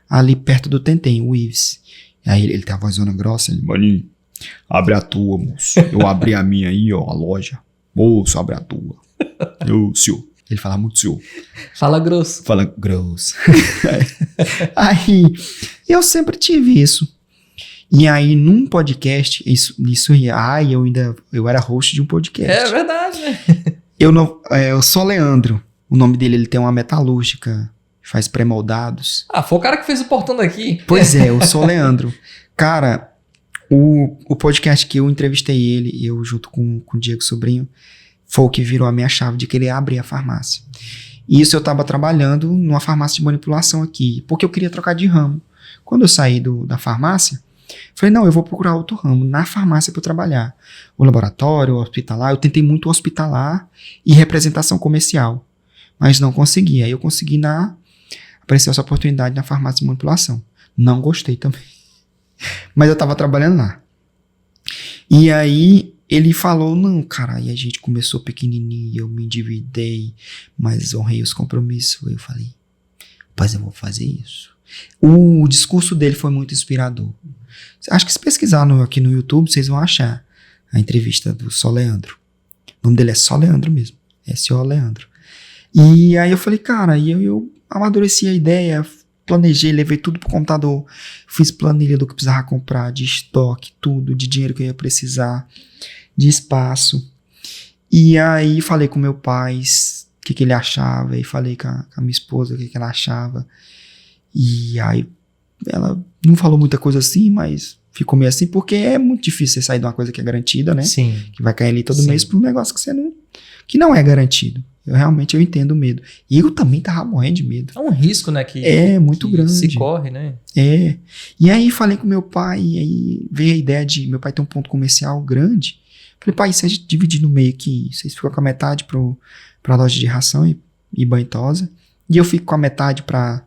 Ali perto do Tentem, o Ives. Aí ele tem a vozona grossa. Ele, maninho, abre a tua, moço. Eu abri a minha aí, ó, a loja. Moço, abre a tua. Eu, senhor. Ele fala muito senhor. Fala grosso. Fala grosso. Aí, eu sempre tive isso. E aí, num podcast, eu era host de um podcast. É verdade, né? Eu sou Leandro. O nome dele, ele tem uma metalúrgica, faz pré-moldados. Foi o cara que fez o portão daqui. Pois é, eu sou Leandro. Cara, o podcast que eu entrevistei ele, eu junto com o Diego Sobrinho, foi o que virou a minha chave de querer abrir a farmácia. E isso eu tava trabalhando numa farmácia de manipulação aqui, porque eu queria trocar de ramo. Quando eu saí da farmácia, falei, não, eu vou procurar outro ramo na farmácia para eu trabalhar. O laboratório, o hospitalar, eu tentei muito hospitalar e representação comercial. Mas não consegui. Aí eu consegui apareceu essa oportunidade na farmácia de manipulação. Não gostei também. Mas eu tava trabalhando lá. E aí ele falou, não, cara, aí a gente começou pequenininho, eu me endividei, mas honrei os compromissos. Eu falei, rapaz, eu vou fazer isso. O discurso dele foi muito inspirador. Acho que se pesquisar aqui no YouTube, vocês vão achar a entrevista do Só Leandro. O nome dele é Só Leandro mesmo. S.O. Leandro. E aí eu falei, cara, eu amadureci a ideia, planejei, levei tudo pro computador, fiz planilha do que precisava comprar, de estoque, tudo, de dinheiro que eu ia precisar, de espaço. E aí falei com meu pai o que ele achava, e falei com a minha esposa o que ela achava. E aí ela não falou muita coisa assim, mas ficou meio assim, porque é muito difícil você sair de uma coisa que é garantida, né? Sim. Que vai cair ali todo mês para um negócio que não é garantido. Eu entendo o medo. E eu também tava morrendo de medo. É um risco, né? Muito grande. Se corre, né? E aí falei com meu pai, e aí veio a ideia de... Meu pai tem um ponto comercial grande. Falei, pai, se a gente dividir no meio aqui, vocês ficam com a metade pra loja de ração e banho e tosa, e eu fico com a metade pra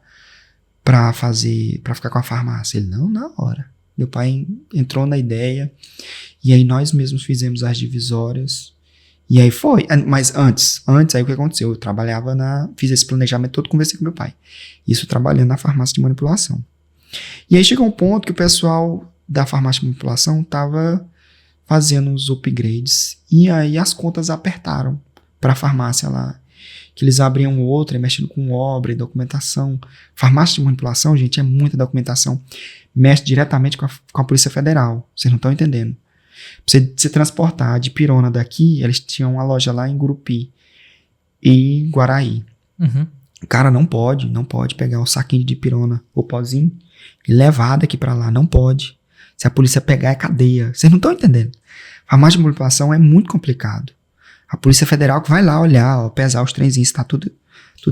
ficar com a farmácia. Ele, não, na hora. Meu pai entrou na ideia, e aí nós mesmos fizemos as divisórias. E aí foi, mas antes aí o que aconteceu? Eu trabalhava fiz esse planejamento todo, conversei com meu pai. Isso trabalhando na farmácia de manipulação. E aí chegou um ponto que o pessoal da farmácia de manipulação tava fazendo os upgrades, e aí as contas apertaram para a farmácia lá, que eles abriam outra, mexendo com obra e documentação. Farmácia de manipulação, gente, é muita documentação, mexe diretamente com a Polícia Federal, vocês não estão entendendo. Pra você se transportar de pirona daqui, eles tinham uma loja lá em Gurupi e Guaraí. Cara, não pode pegar um saquinho de pirona ou pozinho e levar daqui pra lá, não pode. Se a polícia pegar, é cadeia. Vocês não estão entendendo. Farmácia de manipulação é muito complicado. A Polícia Federal que vai lá olhar, pesar os trenzinhos, tá tudo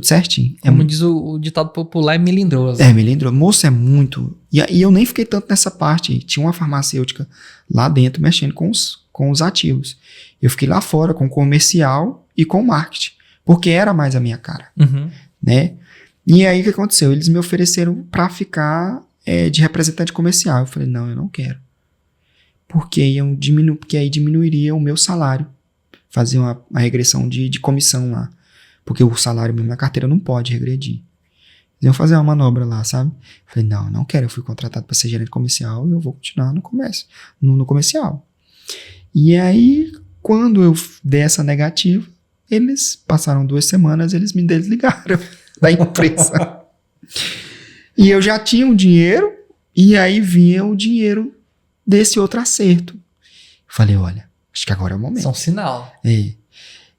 certinho. Como diz o ditado popular, é melindroso. É melindroso. Moço, é muito... E eu nem fiquei tanto nessa parte. Tinha uma farmacêutica lá dentro mexendo com os ativos. Eu fiquei lá fora com o comercial e com o marketing. Porque era mais a minha cara. Né? E aí o que aconteceu? Eles me ofereceram pra ficar de representante comercial. Eu falei, não, eu não quero. Porque aí diminuiria o meu salário. Fazer uma regressão de comissão lá. Porque o salário mesmo na carteira não pode regredir. Eles iam fazer uma manobra lá, sabe? Eu falei, não quero. Eu fui contratado para ser gerente comercial e eu vou continuar no comércio, no comercial. E aí, quando eu dei essa negativa, eles passaram 2 semanas, eles me desligaram da empresa. E eu já tinha o dinheiro, e aí vinha o dinheiro desse outro acerto. Falei, olha, acho que agora é o momento. Isso é um sinal.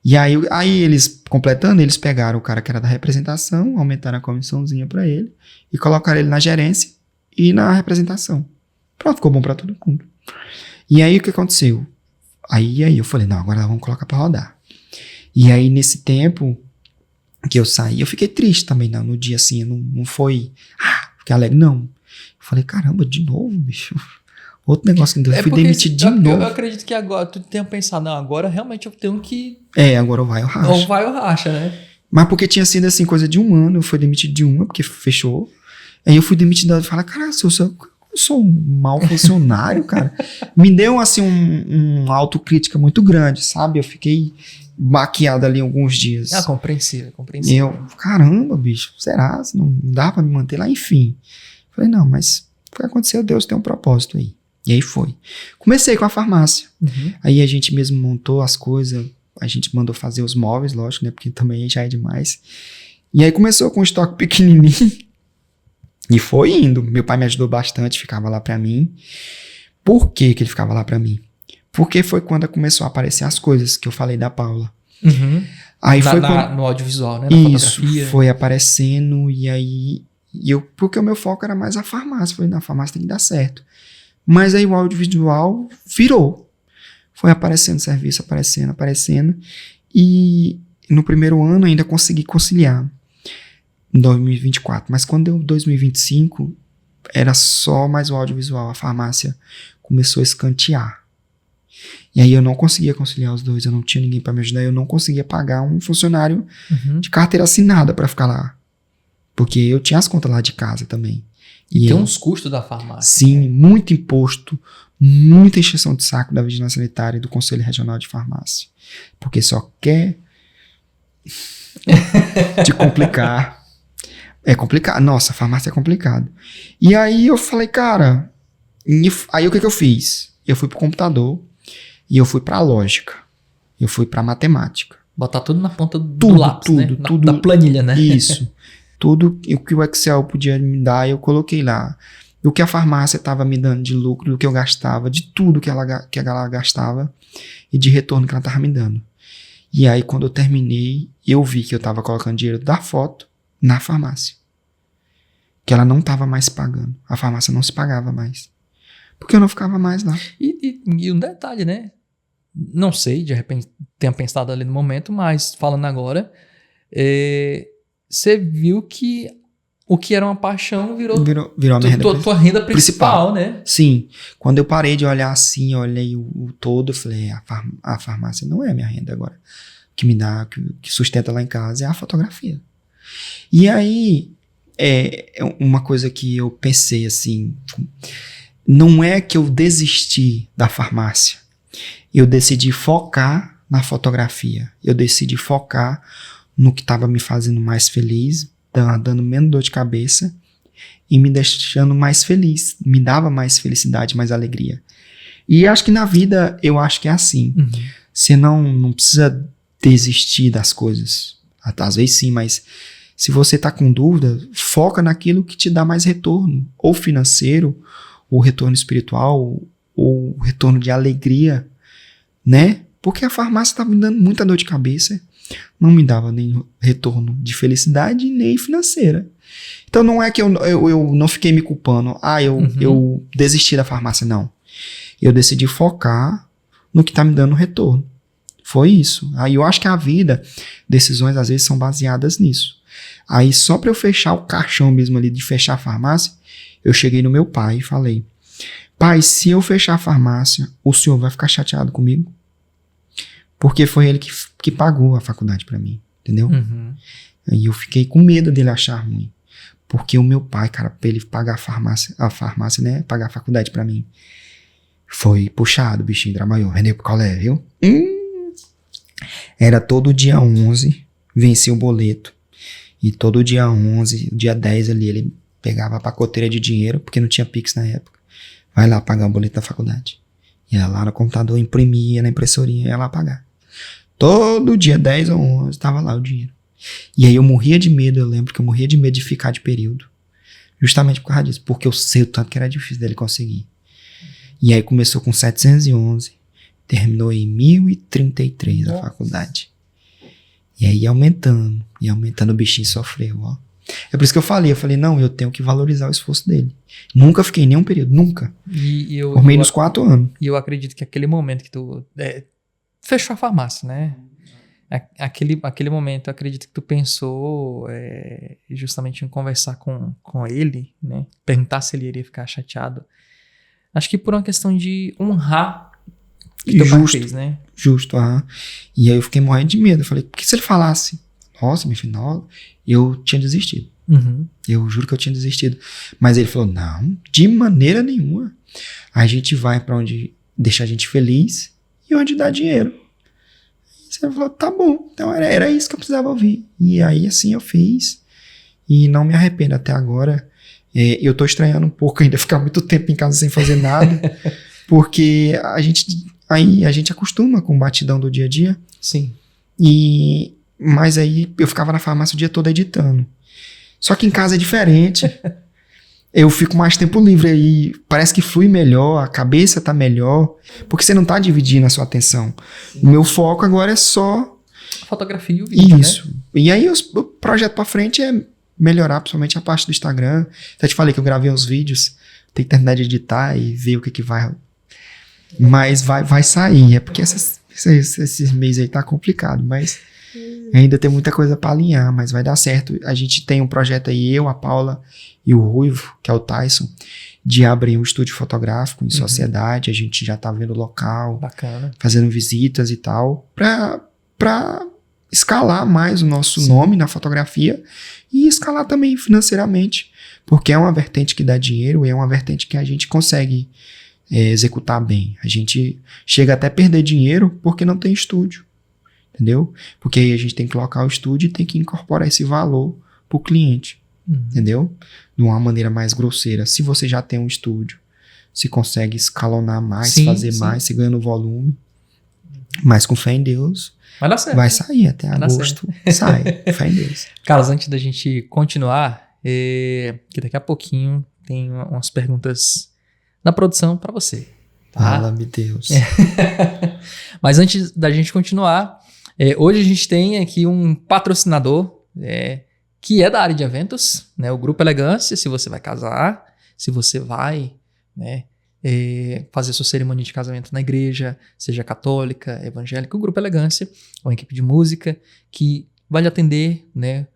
E aí eles, completando, eles pegaram o cara que era da representação, aumentaram a comissãozinha pra ele, e colocaram ele na gerência e na representação. Pronto, ficou bom pra todo mundo. E aí o que aconteceu? Aí eu falei, não, agora vamos colocar pra rodar. E aí nesse tempo que eu saí, eu fiquei triste também, no dia assim, não foi, fiquei alegre, não. Eu falei, caramba, de novo, bicho. Outro negócio que eu fui demitido de novo. Eu acredito que agora tu tenha pensado, não, agora realmente eu tenho que... agora vai ou racha. Ou vai ou racha, né? Mas porque tinha sido assim, coisa de 1 ano, eu fui demitido de 1, porque fechou. Aí eu fui demitido, eu falei, cara, eu sou um mau funcionário, cara. Me deu, assim, uma autocrítica muito grande, sabe? Eu fiquei baqueado ali alguns dias. Compreensível. E eu, caramba, bicho, será? Não dá pra me manter lá? Enfim. Falei, não, mas o que aconteceu, Deus tem um propósito aí. E aí foi. Comecei com a farmácia. Uhum. Aí a gente mesmo montou as coisas, a gente mandou fazer os móveis, lógico, né? Porque também já é demais. E aí começou com um estoque pequenininho. E foi indo. Meu pai me ajudou bastante, ficava lá pra mim. Por que ele ficava lá pra mim? Porque foi quando começou a aparecer as coisas que eu falei da Paula. Uhum. Aí No audiovisual, né? Na fotografia. Isso, foi aparecendo e aí... porque o meu foco era mais a farmácia. Falei, na farmácia tem que dar certo. Mas aí o audiovisual virou. Foi aparecendo serviço, aparecendo. E no primeiro ano ainda consegui conciliar. Em 2024. Mas quando deu 2025, era só mais o audiovisual. A farmácia começou a escantear. E aí eu não conseguia conciliar os dois. Eu não tinha ninguém para me ajudar. Eu não conseguia pagar um funcionário de carteira assinada para ficar lá. Porque eu tinha as contas lá de casa também. E tem uns custos da farmácia. Sim, muito imposto, muita encheção de saco da Vigilância Sanitária e do Conselho Regional de Farmácia. Porque só quer te complicar. É complicado. Nossa, a farmácia é complicado. E aí eu falei, cara... Aí o que eu fiz? Eu fui pro computador e eu fui pra lógica. Eu fui pra matemática. Botar tudo na ponta do lápis, né? Da planilha, né? Isso. Tudo o que o Excel podia me dar, eu coloquei lá. O que a farmácia estava me dando de lucro, do que eu gastava, de tudo que ela gastava e de retorno que ela estava me dando. E aí, quando eu terminei, eu vi que eu estava colocando dinheiro da foto na farmácia. Que ela não estava mais pagando. A farmácia não se pagava mais. Porque eu não ficava mais lá. E um detalhe, né? Não sei, de repente tenha pensado ali no momento, mas falando agora... Você viu que o que era uma paixão virou a minha tua renda principal, né? Sim. Quando eu parei de olhar assim, eu olhei o todo, eu falei, a farmácia não é a minha renda agora. O que me dá, que sustenta lá em casa é a fotografia. E aí, uma coisa que eu pensei assim, não é que eu desisti da farmácia. Eu decidi focar na fotografia. Eu decidi focar no que estava me fazendo mais feliz, dando menos dor de cabeça e me deixando mais feliz. Me dava mais felicidade, mais alegria. E acho que na vida, eu acho que é assim. Uhum. Você não precisa desistir das coisas. Às vezes sim, mas se você está com dúvida, foca naquilo que te dá mais retorno. Ou financeiro, ou retorno espiritual, ou retorno de alegria, né? Porque a farmácia estava me dando muita dor de cabeça. Não me dava nem retorno de felicidade, nem financeira. Então não é que eu não fiquei me culpando. Eu desisti da farmácia, não. Eu decidi focar no que está me dando retorno. Foi isso. Aí eu acho que a vida, decisões às vezes são baseadas nisso. Aí só para eu fechar o caixão mesmo ali, de fechar a farmácia, eu cheguei no meu pai e falei, pai, se eu fechar a farmácia, o senhor vai ficar chateado comigo? Porque foi ele que pagou a faculdade pra mim, entendeu? Uhum. Aí eu fiquei com medo dele achar ruim. Porque o meu pai, cara, pra ele pagar a farmácia, né? Pagar a faculdade pra mim. Foi puxado, o bichinho trabalhou. Vendeu pro colégio, viu? Era todo dia 11, vencia o boleto. E todo dia 11, dia 10 ali, ele pegava a pacoteira de dinheiro, porque não tinha Pix na época. Vai lá pagar o boleto da faculdade. Ia lá no computador, imprimia na impressorinha, ia lá pagar. Todo dia 10 ou 11, tava lá o dinheiro. E aí eu morria de medo, eu lembro que eu morria de medo de ficar de período. Justamente por causa disso, porque eu sei o tanto que era difícil dele conseguir. E aí começou com 711, terminou em 1033 a faculdade. E aí ia aumentando, o bichinho sofreu, ó. É por isso que eu falei, não, eu tenho que valorizar o esforço dele. Nunca fiquei em nenhum período, nunca. Formei nos 4 anos. E eu acredito que aquele momento que tu fechou a farmácia, né? Aquele momento, eu acredito que tu pensou justamente em conversar com ele, né? Perguntar se ele iria ficar chateado. Acho que por uma questão de honrar o que teu pai fez, né? Justo, aham. E aí eu fiquei morrendo de medo. Eu falei, porque se ele falasse, nossa, meu filho, eu tinha desistido. Uhum. Eu juro que eu tinha desistido. Mas ele falou, não, de maneira nenhuma. A gente vai pra onde deixa a gente feliz e onde dá dinheiro. E você falou, tá bom. Então era isso que eu precisava ouvir. E aí assim eu fiz. E não me arrependo até agora. Eu tô estranhando um pouco ainda ficar muito tempo em casa sem fazer nada. Porque a gente acostuma com o batidão do dia a dia. Sim. Mas aí eu ficava na farmácia o dia todo editando. Só que em casa é diferente. Eu fico mais tempo livre aí. Parece que flui melhor, a cabeça tá melhor. Porque você não tá dividindo a sua atenção. Sim. O meu foco agora é só fotografia e o vídeo, isso. Né? E aí o projeto pra frente é melhorar, principalmente a parte do Instagram. Já te falei que eu gravei uns vídeos. Tem que terminar de editar e ver o que vai. Mas vai sair. É porque esses meses aí tá complicado. Mas ainda tem muita coisa pra alinhar. Mas vai dar certo. A gente tem um projeto aí, eu, a Paula e o Ruivo, que é o Tyson, de abrir um estúdio fotográfico em sociedade. A gente já tá vendo o local. Bacana. Fazendo visitas e tal. Pra escalar mais o nosso nome na fotografia. E escalar também financeiramente. Porque é uma vertente que dá dinheiro. E é uma vertente que a gente consegue executar bem. A gente chega até a perder dinheiro porque não tem estúdio. Entendeu? Porque aí a gente tem que colocar o estúdio e tem que incorporar esse valor pro cliente. Entendeu? De uma maneira mais grosseira. Se você já tem um estúdio, se consegue escalonar mais, fazer mais, você ganha no volume. Mas com fé em Deus, vai dar certo. Vai sair até agosto. Sai, fé em Deus. Carlos, antes da gente continuar, que daqui a pouquinho tem umas perguntas da produção para você. Tá? Fala-me Deus. Mas antes da gente continuar, hoje a gente tem aqui um patrocinador que é da área de eventos, né? O Grupo Elegância. Se você vai casar, se você vai, né, fazer sua cerimônia de casamento na igreja, seja católica, evangélica, o Grupo Elegância é uma equipe de música que vai lhe atender, né,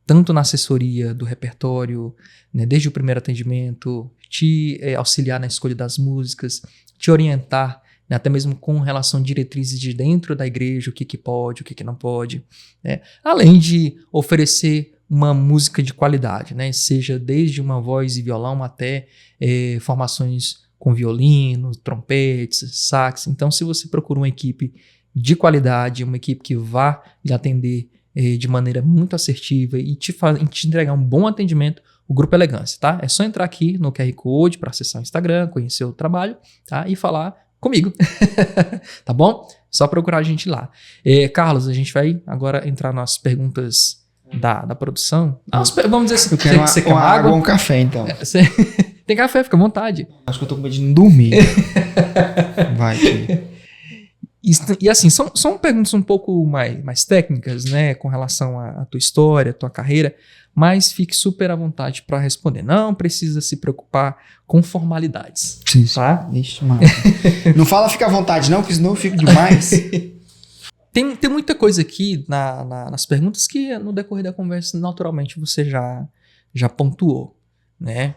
tanto na assessoria do repertório, né, desde o primeiro atendimento, te auxiliar na escolha das músicas, te orientar, né, até mesmo com relação a diretrizes de dentro da igreja, o que pode, o que não pode, né, além de oferecer uma música de qualidade, né, seja desde uma voz e violão até formações com violino, trompetes, sax. Então, se você procura uma equipe de qualidade, uma equipe que vá lhe atender de maneira muito assertiva e te entregar um bom atendimento, o Grupo Elegância, tá? É só entrar aqui no QR Code para acessar o Instagram, conhecer o trabalho, tá? E falar comigo, tá bom? Só procurar a gente lá. Carlos, a gente vai agora entrar nas perguntas da produção. Vamos dizer assim, você quer uma água ou um café, então? Tem café, fica à vontade. Acho que eu tô com medo de não dormir. Vai, tio. E assim, são perguntas um pouco mais técnicas, né, com relação à tua história, à tua carreira, mas fique super à vontade para responder. Não precisa se preocupar com formalidades. Sim. Tá? Ixi, mano. Não fala fica à vontade não, porque senão eu fico demais. Tem muita coisa aqui nas perguntas que no decorrer da conversa, naturalmente, você já pontuou, né?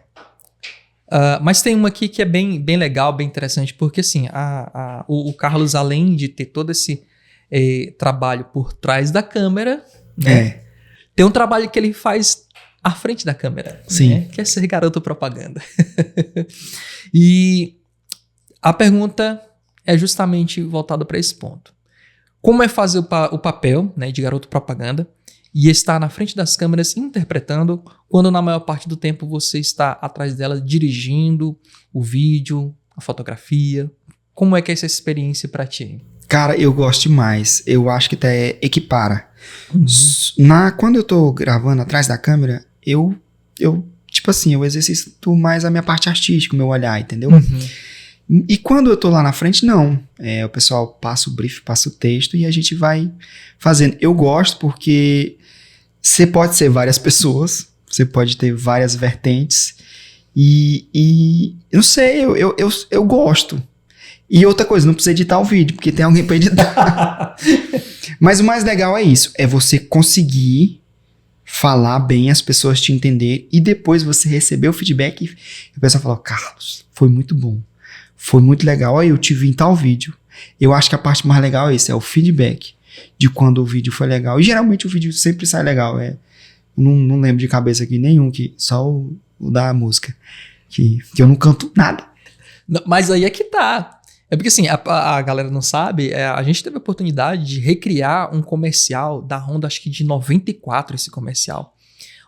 Mas tem uma aqui que é bem legal, bem interessante, porque assim, o Carlos, além de ter todo esse trabalho por trás da câmera, né, tem um trabalho que ele faz à frente da câmera. Sim. Né? Quer ser garoto propaganda. E a pergunta é justamente voltada para esse ponto. Como é fazer o papel, né, de garoto propaganda e estar na frente das câmeras interpretando, quando na maior parte do tempo você está atrás dela dirigindo o vídeo, a fotografia? Como é que é essa experiência para ti? Cara, eu gosto demais. Eu acho que até equipara. Quando eu tô gravando atrás da câmera, eu tipo assim, eu exercito mais a minha parte artística, o meu olhar, entendeu? E quando eu tô lá na frente, não. O pessoal passa o brief, passa o texto e a gente vai fazendo. Eu gosto porque você pode ser várias pessoas, você pode ter várias vertentes e eu não sei, eu gosto. E outra coisa, não precisa editar o vídeo, porque tem alguém pra editar. Mas o mais legal é isso, é você conseguir falar bem, as pessoas te entender e depois você receber o feedback e o pessoal fala, Carlos, foi muito bom, foi muito legal, aí eu te vi em tal vídeo. Eu acho que a parte mais legal é isso, é o feedback de quando o vídeo foi legal. E geralmente o vídeo sempre sai legal, não lembro de cabeça aqui nenhum, só o da música, que eu não canto nada. Mas aí é que tá. É porque assim, a galera não sabe, a gente teve a oportunidade de recriar um comercial da Honda, acho que de 94, esse comercial,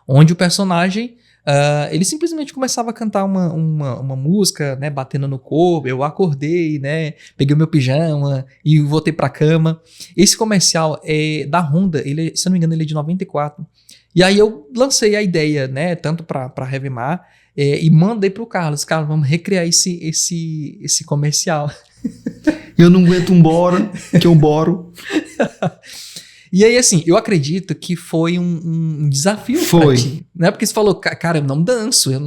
onde o personagem, ele simplesmente começava a cantar uma música, né, batendo no corpo. Eu acordei, né, peguei o meu pijama e voltei pra cama. Esse comercial é da Honda, se eu não me engano ele é de 94. E aí eu lancei a ideia, né, tanto pra Revimar, e mandei pro Carlos, vamos recriar esse comercial. Eu não aguento um boro, que eu boro. E aí, assim, eu acredito que foi um desafio pra ti, né? Porque você falou, cara, eu não danço. Eu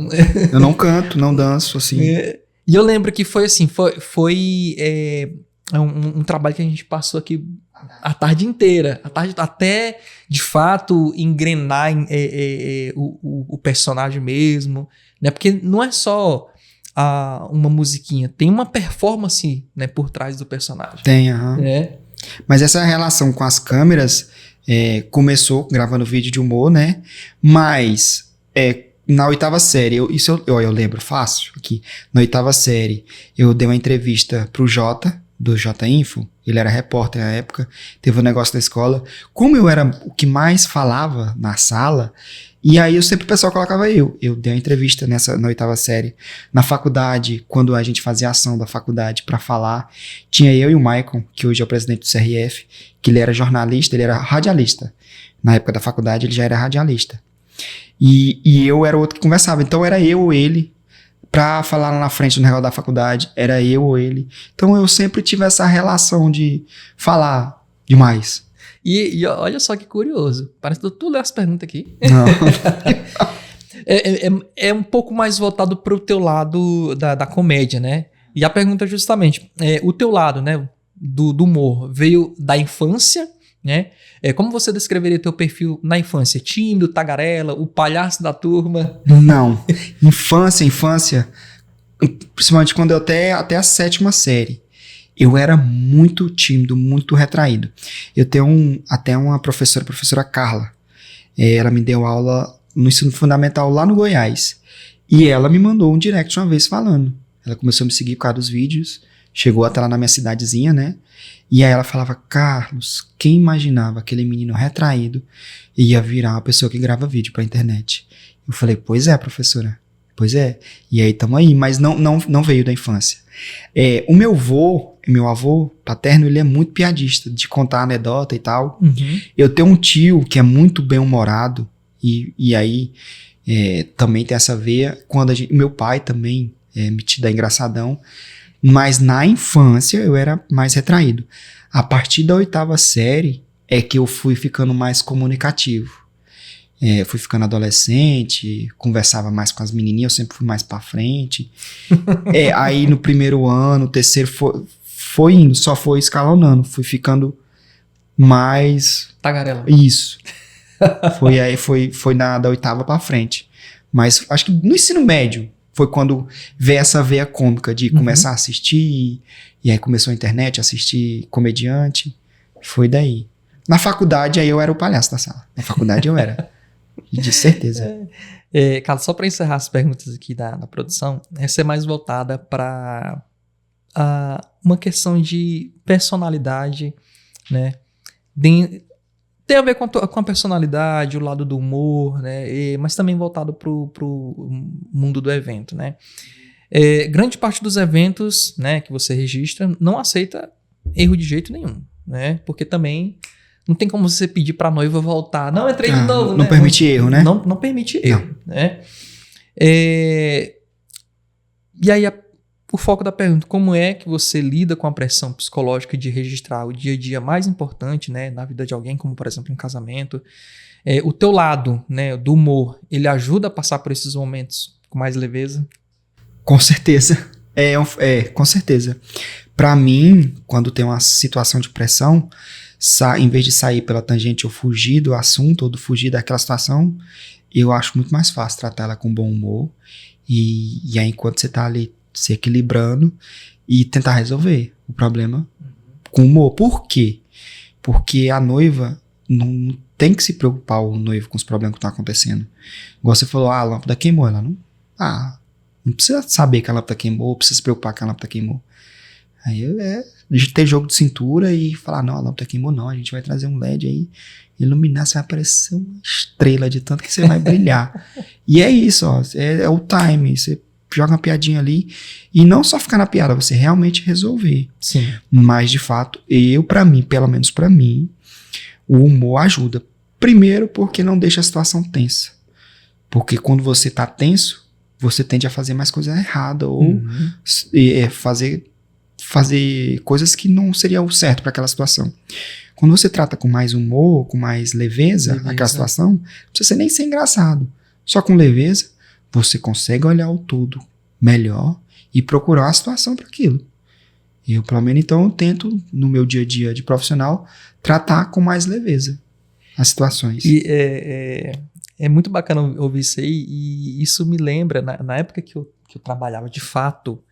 não canto, não danço, assim. E eu lembro que foi assim, foi um trabalho que a gente passou aqui a tarde inteira, até, de fato, engrenar o personagem mesmo, né? Porque não é só uma musiquinha, tem uma performance, né, por trás do personagem. Tem, aham. Mas essa relação com as câmeras começou gravando vídeo de humor, né? Mas na 8ª série, eu lembro fácil aqui, na 8ª série, eu dei uma entrevista pro Jota, do J Info, ele era repórter na época, teve um negócio da escola. Como eu era o que mais falava na sala, e aí o pessoal colocava eu dei uma entrevista na 8ª série. Na faculdade, quando a gente fazia ação da faculdade para falar, tinha eu e o Maicon, que hoje é o presidente do CRF, que ele era jornalista, ele era radialista. Na época da faculdade ele já era radialista. E eu era o outro que conversava, então era eu ou ele, pra falar lá na frente do negócio da faculdade, era eu ou ele. Então eu sempre tive essa relação de falar demais. E olha só que curioso, parece que tu lê as perguntas aqui. Não. É um pouco mais voltado pro teu lado da comédia, né? E a pergunta é justamente, o teu lado, né, do humor, veio da infância, né? Como você descreveria teu perfil na infância? Tímido, tagarela, o palhaço da turma? Não. Infância, principalmente quando eu até a 7ª série, eu era muito tímido, muito retraído. Eu tenho até uma professora, a professora Carla. Ela me deu aula no ensino fundamental lá no Goiás. E ela me mandou um direct uma vez falando. Ela começou a me seguir por causa dos vídeos. Chegou até lá na minha cidadezinha, né? E aí ela falava, Carlos, quem imaginava aquele menino retraído ia virar uma pessoa que grava vídeo pra internet? Eu falei, pois é, professora. Pois é. E aí tamo aí. Mas não veio da infância. O meu avô paterno, ele é muito piadista, de contar anedota e tal. Uhum. Eu tenho um tio que é muito bem-humorado, e aí também tem essa veia. Meu pai também é metido a engraçadão, mas na infância eu era mais retraído. A partir da 8ª série é que eu fui ficando mais comunicativo. Fui ficando adolescente, conversava mais com as menininhas, eu sempre fui mais pra frente. Aí no primeiro ano, terceiro, foi indo, só foi escalonando, fui ficando mais... Tagarela. Isso. Foi da 8ª pra frente. Mas acho que no ensino médio foi quando veio essa veia cômica de começar a assistir, e aí começou a internet, assistir comediante, foi daí. Na faculdade, aí eu era o palhaço da sala. Na faculdade eu era. De certeza. Carlos, só para encerrar as perguntas aqui da produção, essa é mais voltada para uma questão de personalidade, né? Tem a ver com a personalidade, o lado do humor, né? Mas também voltado pro mundo do evento, né? Grande parte dos eventos, né, que você registra não aceita erro de jeito nenhum, né? Porque também não tem como você pedir para a noiva voltar. Não, entrei de novo, não, né? Permite erro, né? Não permite erro, né? E aí o foco da pergunta, como é que você lida com a pressão psicológica de registrar o dia a dia mais importante, né, na vida de alguém, como por exemplo um casamento? O teu lado, né, do humor, ele ajuda a passar por esses momentos com mais leveza? Com certeza. Com certeza. Para mim, quando tem uma situação de pressão, em vez de sair pela tangente ou fugir do assunto ou fugir daquela situação, eu acho muito mais fácil tratar ela com bom humor e aí enquanto você tá ali se equilibrando e tentar resolver o problema com humor. Por quê? Porque a noiva não tem que se preocupar, o noivo, com os problemas que estão acontecendo. Igual você falou, a lâmpada queimou, ela não... não precisa saber que a lâmpada queimou, precisa se preocupar que a lâmpada queimou. Aí de ter jogo de cintura e falar, não, a lâmpada queimou não, a gente vai trazer um LED aí, iluminar, você vai aparecer uma estrela de tanto que você vai brilhar. E é isso, ó, é o time, você joga uma piadinha ali, e não só ficar na piada, você realmente resolver. Sim. Mas, de fato, pra mim, pelo menos pra mim, o humor ajuda. Primeiro, porque não deixa a situação tensa. Porque quando você tá tenso, você tende a fazer mais coisa errada, ou fazer coisas que não seriam o certo para aquela situação. Quando você trata com mais humor, com mais leveza. Aquela situação, não precisa nem ser engraçado. Só com leveza, você consegue olhar o todo melhor e procurar a situação para aquilo. Eu, pelo menos, então, eu tento, no meu dia a dia de profissional, tratar com mais leveza as situações. E é muito bacana ouvir isso aí, e isso me lembra, na época que eu trabalhava de fato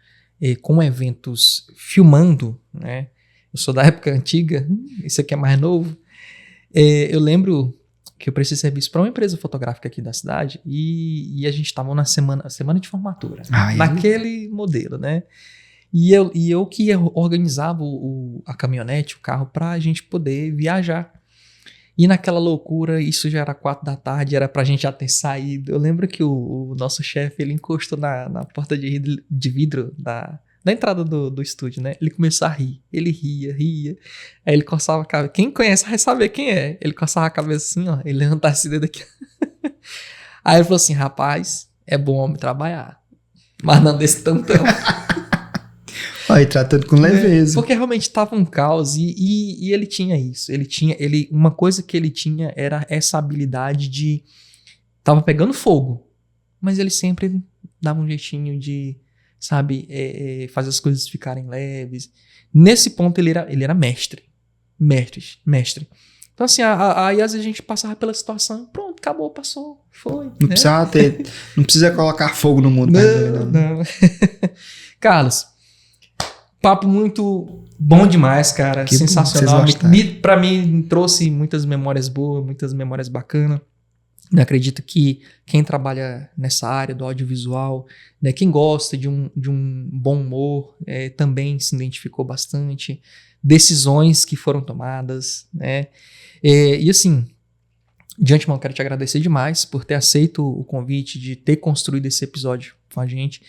com eventos filmando, né? Eu sou da época antiga, esse aqui é mais novo. Eu lembro que eu prestei serviço para uma empresa fotográfica aqui da cidade e a gente estava na semana de formatura, naquele modelo, né? E eu que organizava a caminhonete, o carro, para a gente poder viajar. E naquela loucura, isso já era 4 da tarde, era pra gente já ter saído. Eu lembro que o nosso chefe, ele encostou na porta de vidro da entrada do estúdio, né? Ele começou a rir. Ele ria. Aí ele coçava a cabeça. Quem conhece vai saber quem é. Ele coçava a cabeça assim, ó. Ele levantava esse dedo aqui. Aí ele falou assim, rapaz, é bom homem trabalhar. Mas não desse tantão. Aí tratando com leveza. Porque realmente tava um caos e ele tinha isso. Uma coisa que ele tinha era essa habilidade de... Tava pegando fogo. Mas ele sempre dava um jeitinho de, sabe, fazer as coisas ficarem leves. Nesse ponto ele era mestre. Mestre. Então assim, aí às vezes a gente passava pela situação, pronto, acabou, passou, foi. Não precisa colocar fogo no mundo. Não. Carlos, papo muito bom demais, cara. Que sensacional. Pra mim, trouxe muitas memórias boas, muitas memórias bacanas. Eu acredito que quem trabalha nessa área do audiovisual, né, quem gosta de um bom humor, também se identificou bastante. Decisões que foram tomadas, né? E assim, de antemão, quero te agradecer demais por ter aceito o convite, de ter construído esse episódio com a gente.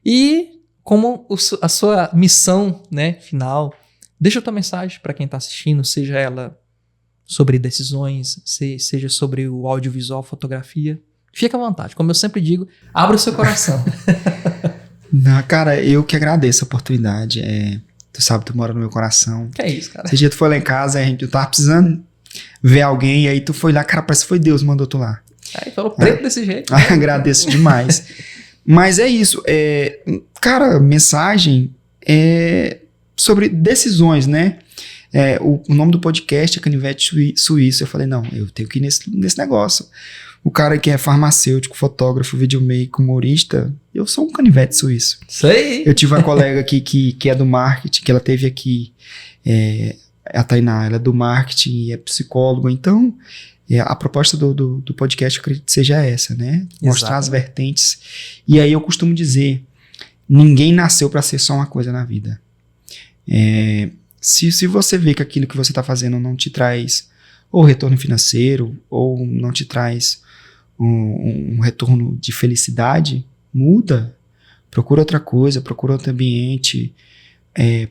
E como a sua missão, né, final, deixa a tua mensagem para quem está assistindo, seja ela sobre decisões, seja sobre o audiovisual, fotografia. Fica à vontade. Como eu sempre digo, abra o seu coração. Não, cara, eu que agradeço a oportunidade. Tu sabe, tu mora no meu coração. Que é isso, cara. Esse dia tu foi lá em casa, eu tava precisando ver alguém, e aí tu foi lá, cara, parece que foi Deus que mandou tu lá. Aí falou preto desse jeito. Agradeço demais. Mas é isso. Cara, mensagem sobre decisões, né? O nome do podcast é Canivete Suíço. Eu falei, não, eu tenho que ir nesse negócio. O cara que é farmacêutico, fotógrafo, videomaker, humorista, eu sou um canivete suíço. Isso aí. Eu tive uma colega aqui que é do marketing, que ela teve aqui, a Tainá, ela é do marketing e é psicóloga, então E a proposta do podcast, eu acredito que seja essa, né? Mostrar as Exatamente. vertentes. E aí eu costumo dizer, ninguém nasceu para ser só uma coisa na vida. Se você vê que aquilo que você está fazendo não te traz ou retorno financeiro, ou não te traz um retorno de felicidade, muda. Procura outra coisa, procura outro ambiente,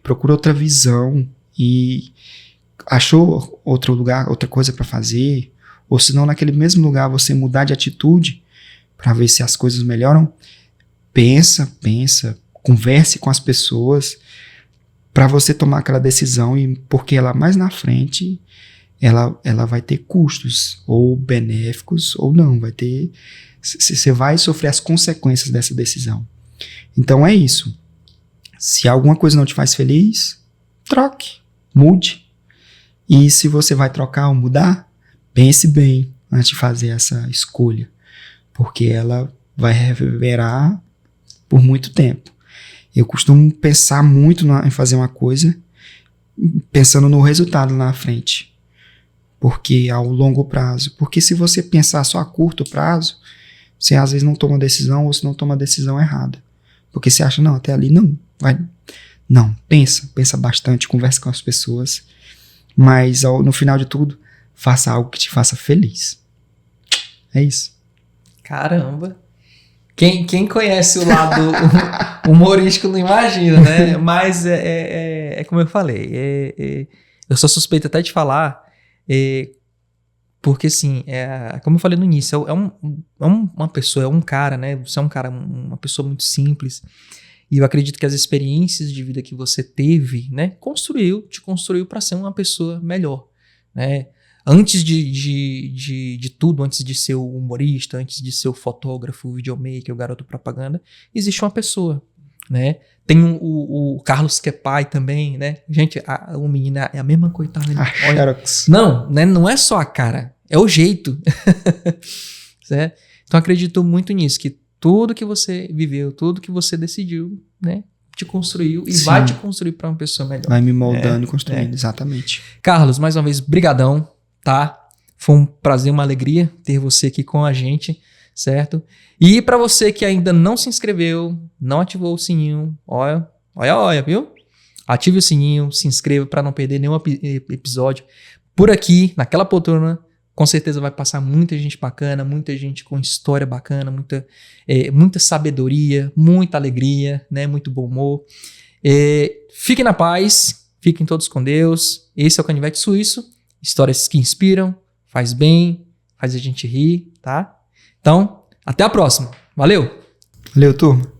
procura outra visão. E achou outro lugar, outra coisa para fazer, ou se não naquele mesmo lugar você mudar de atitude para ver se as coisas melhoram, pensa, converse com as pessoas para você tomar aquela decisão, e porque ela mais na frente ela vai ter custos, ou benéficos ou não, você vai sofrer as consequências dessa decisão. Então é isso. Se alguma coisa não te faz feliz, troque, mude. E se você vai trocar ou mudar, pense bem antes de fazer essa escolha, porque ela vai reverberar por muito tempo. Eu costumo pensar muito em fazer uma coisa pensando no resultado lá na frente, porque ao longo prazo. Porque se você pensar só a curto prazo, você às vezes não toma decisão, ou se não toma a decisão errada, porque você acha, não, até ali não vai. Não, pensa bastante, converse com as pessoas, mas no final de tudo, faça algo que te faça feliz. É isso. Caramba. Quem conhece o lado humorístico não imagina, né? Mas é como eu falei, eu sou suspeito até de falar, porque assim, como eu falei no início, uma pessoa, é um cara, né? Você é um cara, uma pessoa muito simples, e eu acredito que as experiências de vida que você teve, né, te construiu para ser uma pessoa melhor, né? Antes de tudo, antes de ser o humorista, antes de ser o fotógrafo, o videomaker, o garoto propaganda, existe uma pessoa, né? Tem o Carlos que é pai também, né? Gente, o menino é a mesma coitada. Não, né? Não é só a cara, é o jeito. Certo? Então acredito muito nisso, que tudo que você viveu, tudo que você decidiu, né, te construiu e vai te construir para uma pessoa melhor. Vai me moldando e construindo, exatamente. Carlos, mais uma vez, brigadão, tá? Foi um prazer, uma alegria ter você aqui com a gente, certo? E para você que ainda não se inscreveu, não ativou o sininho, olha, viu? Ative o sininho, se inscreva para não perder nenhum episódio. Por aqui, naquela poltrona, com certeza vai passar muita gente bacana, muita gente com história bacana, muita sabedoria, muita alegria, né? Muito bom humor. Fiquem na paz, fiquem todos com Deus. Esse é o Canivete Suíço. Histórias que inspiram, faz bem, faz a gente rir, tá? Então, até a próxima. Valeu! Valeu, turma!